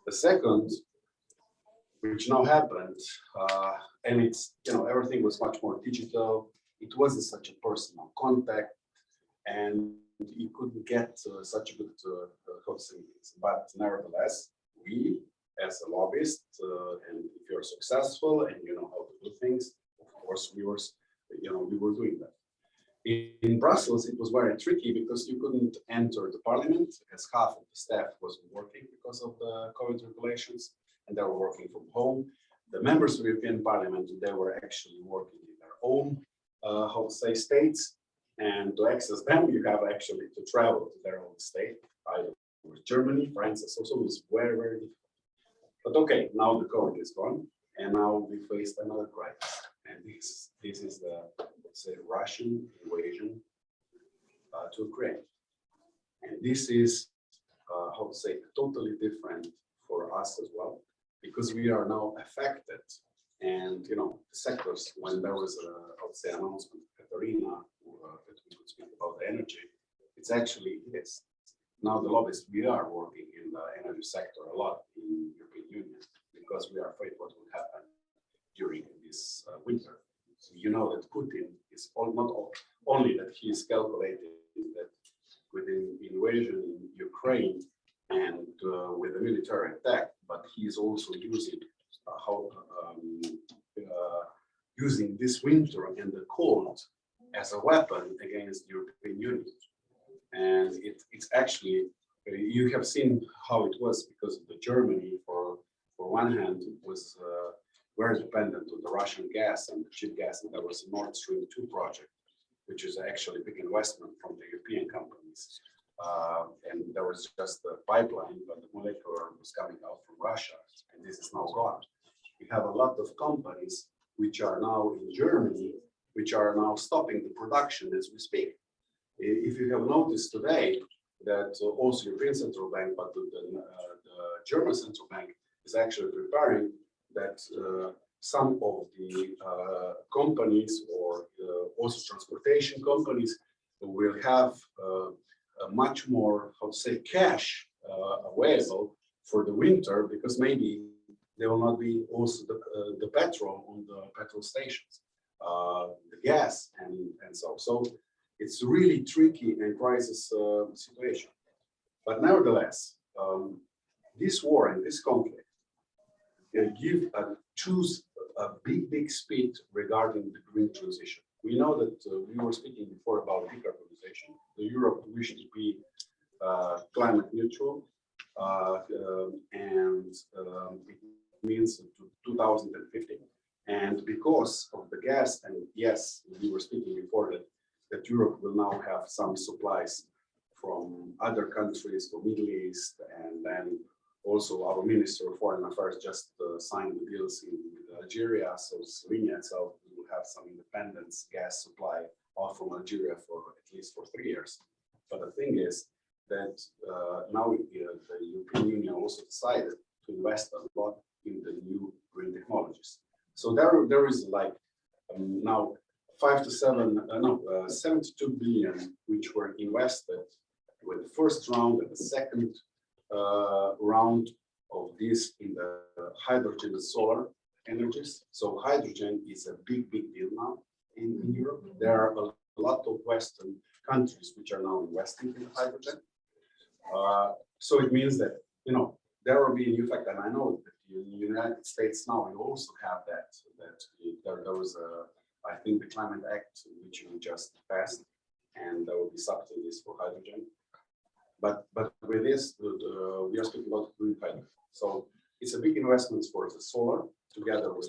The second, which now happened, and it's, you know, everything was much more digital. It wasn't such a personal contact, and you couldn't get such a good things. But nevertheless, we, as a lobbyist, and if you're successful and you know how to do things, of course, we were doing that. In Brussels, it was very tricky because you couldn't enter the parliament, as half of the staff wasn't working because of the COVID regulations, and they were working from home. The members of the European Parliament, they were actually working in their own, how to say, states, and to access them, you have actually to travel to their own state, either Germany, France, so it's very, very difficult. But okay, now the COVID is gone, and now we faced another crisis, and this is the, let's say, Russian invasion to Ukraine, and this is, how to say, totally different for us as well, because we are now affected, and you know, sectors when there was a, I would say, announcement, Kateryna, who that we could speak about the energy. It's actually this. Now the lobbyists, we are working in the energy sector a lot in European Union because we are afraid what will happen during this winter. So you know that Putin is not only that he is calculating that with the invasion in Ukraine and with the military attack, but he is also using using this winter and the cold as a weapon against the European Union. And it's actually, you have seen how it was because the Germany, for one hand, was very dependent on the Russian gas and the cheap gas, and there was a Nord Stream 2 project, which is actually a big investment from the European companies. And there was just a pipeline, but the molecular was coming out from Russia, and this is now gone. We have a lot of companies which are now in Germany, which are now stopping the production as we speak. If you have noticed today that also European Central Bank, but the German Central Bank is actually preparing that some of the companies or also transportation companies will have much more, how to say, cash available for the winter because maybe there will not be also the petrol on the petrol stations, the gas and so. So it's really tricky and crisis situation. But nevertheless, this war and this conflict choose a big speed regarding the green transition. We know that we were speaking before about decarbonization. Europe wishes to be climate neutral, and it means to 2050. And because of the gas, and yes, we were speaking before that Europe will now have some supplies from other countries, from Middle East, and then also our Minister of Foreign Affairs just signed the deals with Algeria, so Slovenia itself will have some independence gas supply off from Algeria for at least for 3 years. But the thing is that now the European Union also decided to invest a lot in the new green technologies. So there is like now 72 billion which were invested with the first round and the second round of this in the hydrogen and solar energies. So hydrogen is a big deal now in Europe. There are a lot of Western countries which are now investing in hydrogen. So it means that, you know, there will be a new factor. And I know that in the United States now, you also have that there was I think the Climate Act, which we just passed, and there will be subsidies for hydrogen. But with this, we are speaking about green hydrogen. So it's a big investment for the solar together with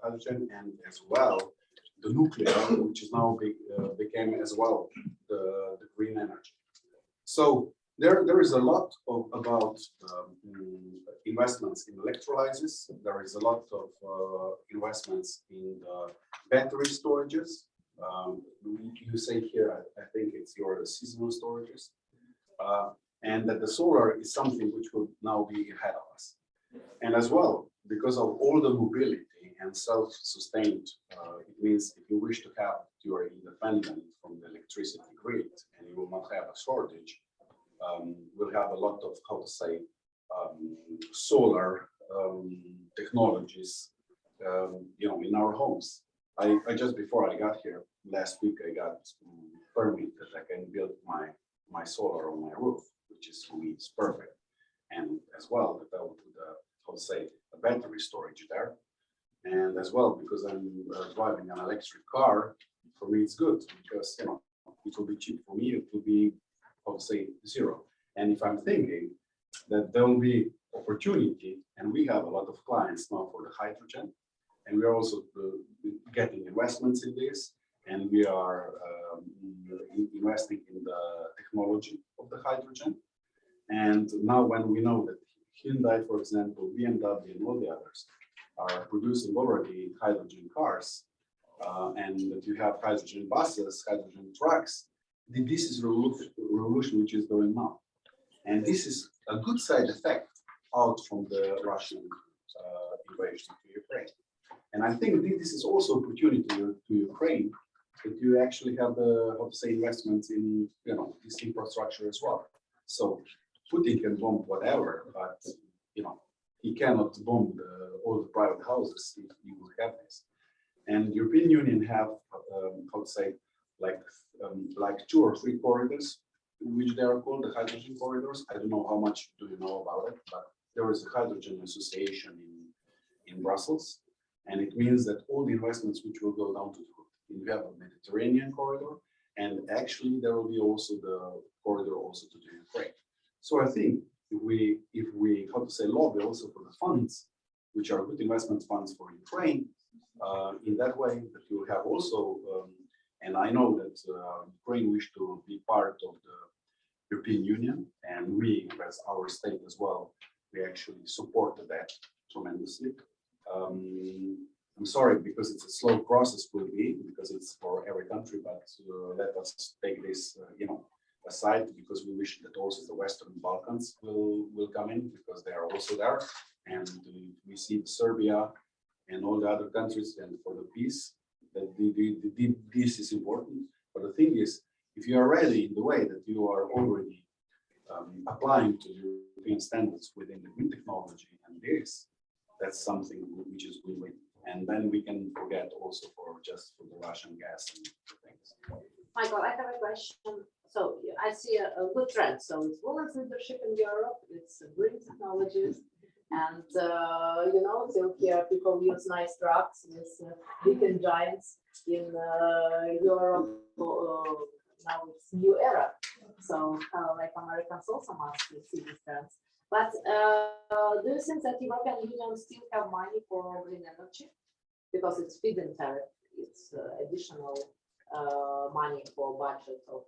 hydrogen, and as well the nuclear, which is now became as well the green energy. So there is a lot about investments in electrolyzers. There is a lot of investments in the battery storages. You say here, I think it's your seasonal storages. And that the solar is something which will now be ahead of us. And as well, because of all the mobility and self-sustained, it means if you wish to have, you are independent from the electricity grid and you will not have a shortage, we'll have a lot of, how to say, solar technologies, you know, in our homes. I just before I got here last week, I got permit that I can build my solar on my roof, which is for me it's perfect. And as well that I will put how to say a battery storage there. And as well because I'm driving an electric car, for me it's good because you know it will be cheap for me. It will be how to say zero. And if I'm thinking that there will be opportunity, and we have a lot of clients now for the hydrogen, and we are also getting investments in this, and we are investing in the technology of the hydrogen. And now when we know that Hyundai, for example, BMW and all the others are producing already hydrogen cars, and that you have hydrogen buses, hydrogen trucks, this is revolution which is going on. And this is a good side effect out from the Russian invasion to Ukraine. And I think this is also opportunity to Ukraine that you actually have the, how to say, investments in, this infrastructure as well. So Putin can bomb whatever, but, he cannot bomb all the private houses if you will have this. And European Union have, how to say, like 2 or 3 corridors, which they are called the hydrogen corridors. I don't know how much do you know about it, but there is a hydrogen association in Brussels. And it means that all the investments which will go down to the road, we have a Mediterranean corridor, and actually there will be also the corridor also to the Ukraine. So I think if we how to say, lobby also for the funds, which are good investment funds for Ukraine, in that way that you have also, and I know that Ukraine wish to be part of the European Union, and we, as our state as well, we actually supported that tremendously. I'm sorry, because it's a slow process will be, because it's for every country, but let us take this, aside, because we wish that also the Western Balkans will come in, because they are also there, and we see Serbia and all the other countries, and for the peace, that this is important. But the thing is, if you are ready in the way that you are already applying to European standards within the green technology and this, that's something which is win-win. And then we can forget also for the Russian gas and things. Michael, I have a question. So I see a good trend. So it's women's leadership in Europe, it's green technologies, and till here people use nice trucks with big giants in Europe. Now it's new era. So like Americans also must see these trends. But do you think that European Union still have money for green energy? Because it's feed-in tariff, it's additional money for budget of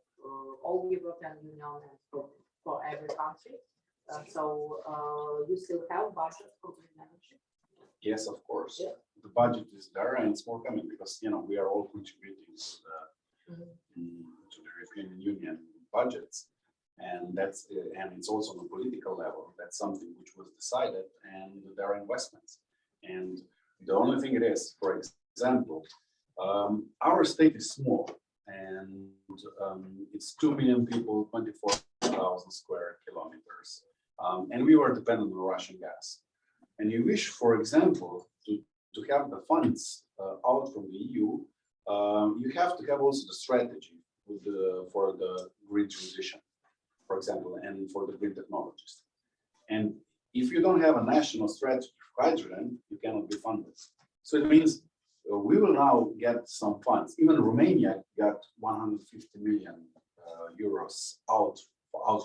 all European Union and for every country. So you still have budget for green energy? Yes, of course. Yeah. The budget is there and it's more coming because we are all contributing to the European Union budgets, and it's also on a political level. That's something which was decided, and there are investments. And the only thing it is, for example, our state is small, and it's 2 million people, 24,000 square kilometers, and we were dependent on Russian gas. And you wish, for example, to have the funds out from the EU, you have to have also the strategy for the green transition, for example, and for the green technologies. And if you don't have a national strategy for hydrogen, you cannot be funded. So it means we will now get some funds. Even Romania got 150 million euros out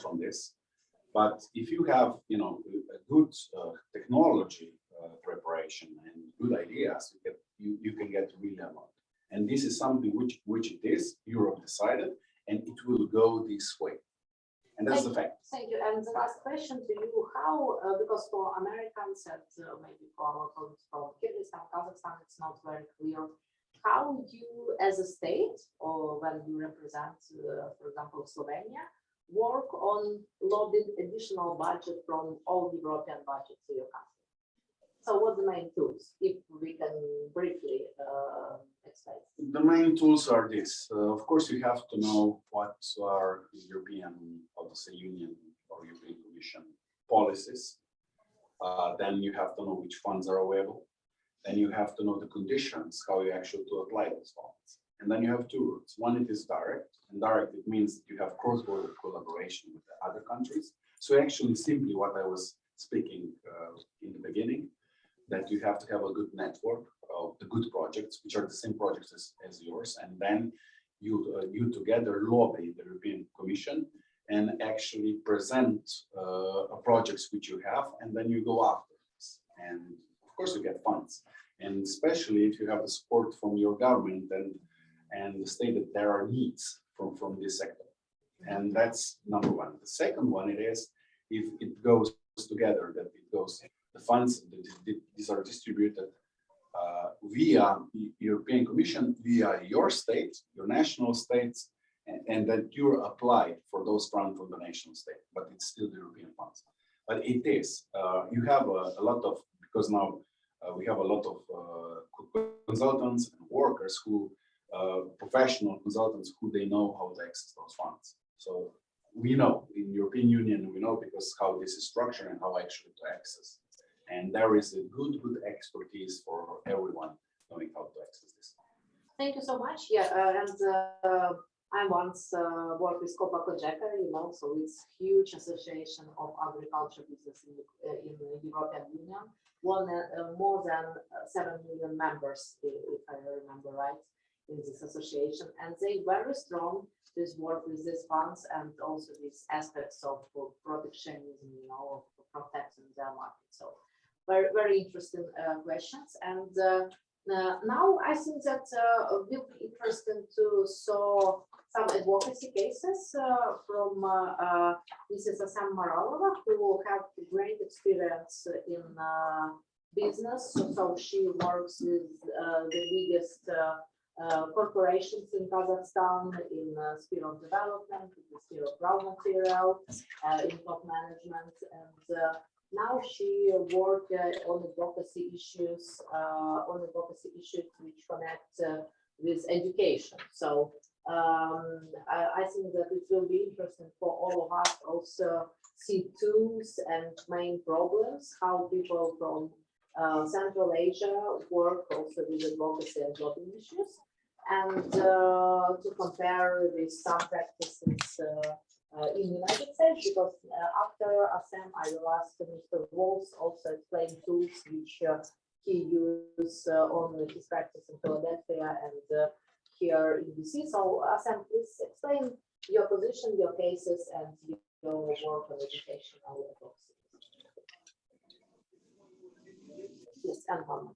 from this. But if you have, a good technology preparation and good ideas, you can get really a lot. And this is something which it is, Europe decided, and it will go this way. And that's the fact. Thank you. And the last question to you, how, because for Americans and maybe for our colleagues from Kyrgyzstan, Kazakhstan, it's not very clear, how you as a state, or when you represent, for example, Slovenia, work on lobbying additional budget from all European budget to your country? So what are the main tools, if we can briefly explain? The main tools are this. Of course, you have to know what are European, Union or European Commission policies. Then you have to know which funds are available. Then you have to know the conditions, how you actually to apply those funds. And then you have two routes. One, it is direct. And direct, it means you have cross-border collaboration with the other countries. So actually, simply what I was speaking in the beginning, that you have to have a good network of the good projects, which are the same projects as yours, and then you together lobby the European Commission and actually present projects which you have, and then you go after this. And of course, you get funds, and especially if you have the support from your government and the state that there are needs from this sector, and that's number one. The second one, it is if it goes together, that it goes. The funds, these are distributed via European Commission, via your state, your national states, and that you're applied for those funds from the national state, but it's still the European funds. But it is, you have a lot of, because now we have a lot of consultants and workers who professional consultants who they know how to access those funds. So we know in European Union, we know because how this is structured and how actually to access. And there is a good expertise for everyone knowing how to access this. Thank you so much. Yeah, I once worked with IGAPA, you know, so it's huge association of agriculture business in the European Union. More than 7 million members, if I remember right, in this association, and they very strong this work with these funds and also these aspects of protectionism, you know, of protecting their market. So very, very interesting questions. And now I think that will be interesting to saw some advocacy cases from Mrs. Asam Maralova, who have great experience in business. So she works with the biggest corporations in Kazakhstan in the sphere of development, in the sphere of raw material, in top management, and now she worked on advocacy issues, which connect with education. So I think that it will be interesting for all of us also see tools and main problems, how people from Central Asia work also with advocacy and lobbying issues, and to compare with some practices in the United States, because after Asam, I will ask Mr. Walls also explain tools which he used on his practice in Philadelphia and here in DC. So Asam, please explain your position, your cases, and your work on education and advocacy. Yes, and Mama.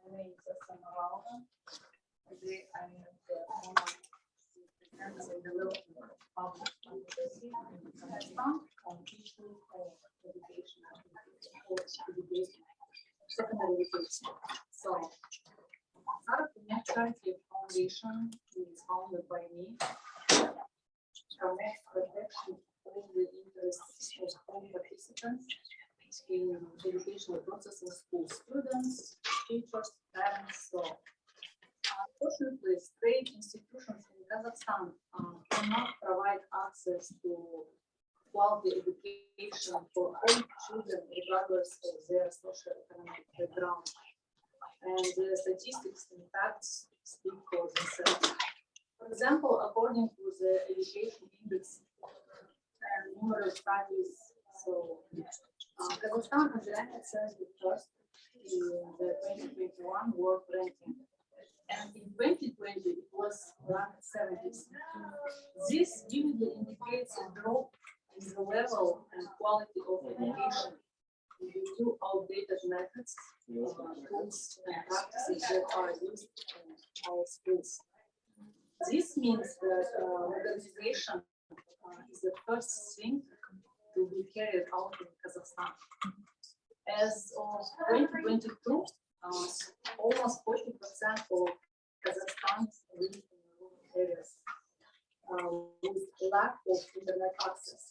My name is Asam Maralova. Today I am the owner of the development of public advocacy in Kazakhstan on issues of education and secondary education. So, Thaddeus Charity Foundation is founded by me. Connect protection all the interests of all participants in educational process of school students, teachers, parents. So, unfortunately, state institutions in Kazakhstan cannot provide access to quality education for all children, regardless of their socio-economic background. And the statistics, in fact, speak for themselves. For example, according to the Education Index and numerous studies, so Kazakhstan has ranked itself the first in the 2021 World Ranking. And in 2020, it was ranked 70th. This vividly indicates a drop in the level and quality of education due to outdated methods, tools, and practices that are used in our schools. This means that modernization is the first thing to be carried out in Kazakhstan. As of 2022, almost 40% of Kazakhstans live in rural areas with lack of internet access.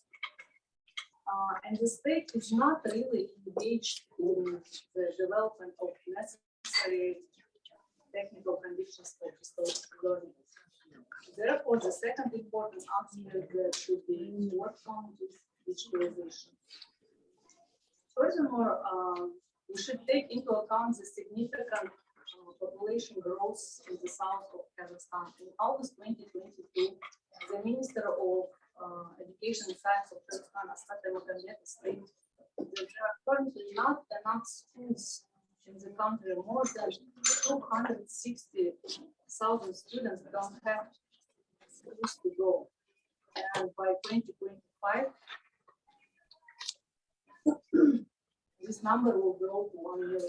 And the state is not really engaged in the development of necessary technical conditions for distance learning. Therefore, the second important aspect that should be worked on is digitalization. Furthermore, we should take into account the significant population growth in the south of Kazakhstan. In August 2022, the Minister of Education and Science of Kazakhstan, stated that there are currently not enough schools in the country. More than 260,000 students don't have schools to go. And by 2025, this number will grow to 1 million.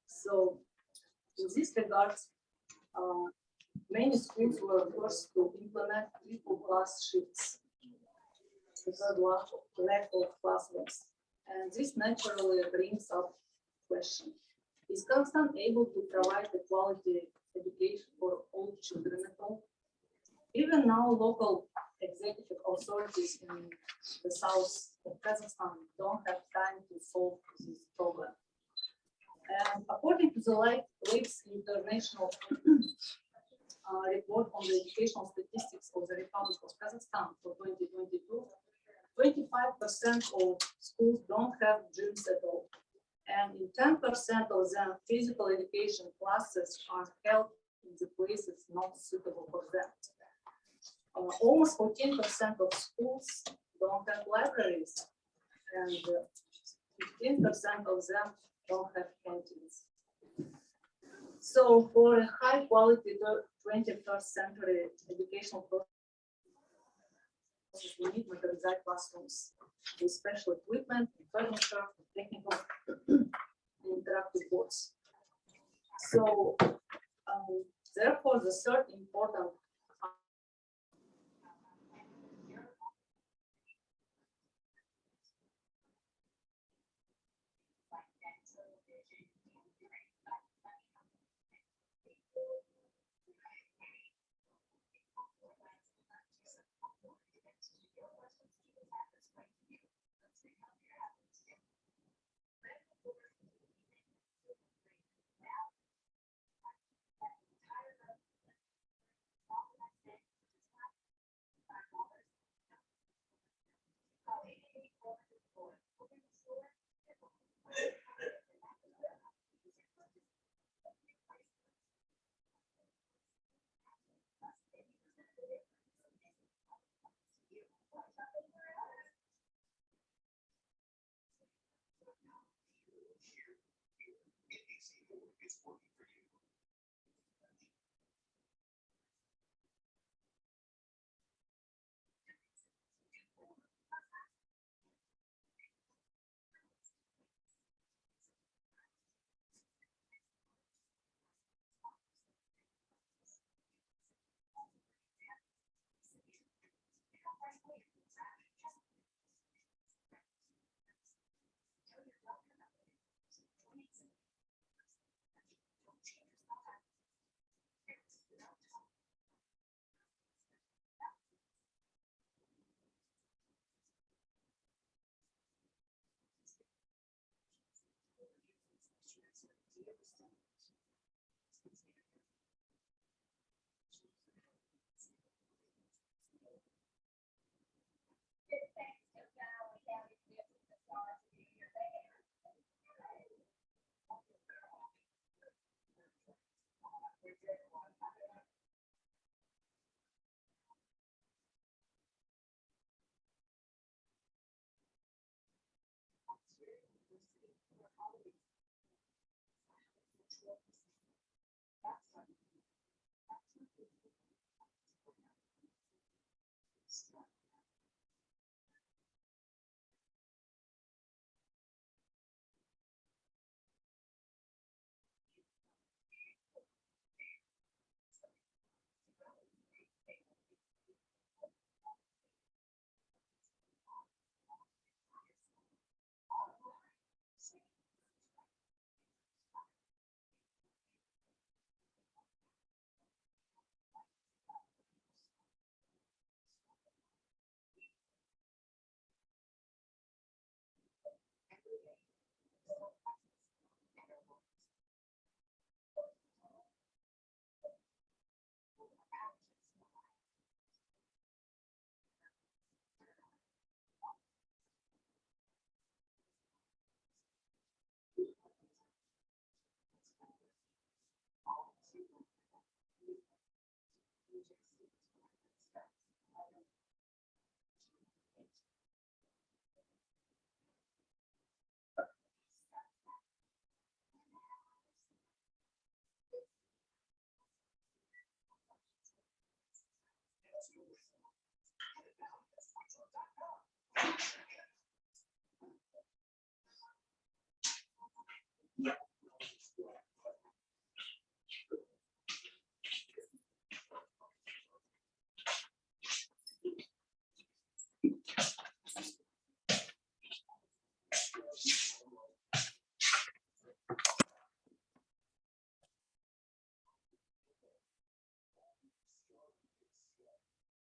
So, in this regard, many schools were forced to implement triple class shifts because of lack of classrooms. And this naturally brings up question. Is Kazakhstan able to provide a quality education for all children at all? Even now, local executive authorities in the south of Kazakhstan don't have time to solve this problem. And according to the latest international report on the educational statistics of the Republic of Kazakhstan for 2022, 25% of schools don't have gyms at all. And in 10% of them, physical education classes are held in the places not suitable for them. Almost 14% of schools don't have libraries, and 15% of them don't have canteens. So for a high quality 21st century educational process, we need modernized classrooms with special equipment, furniture, technical interactive boards. So therefore, the third important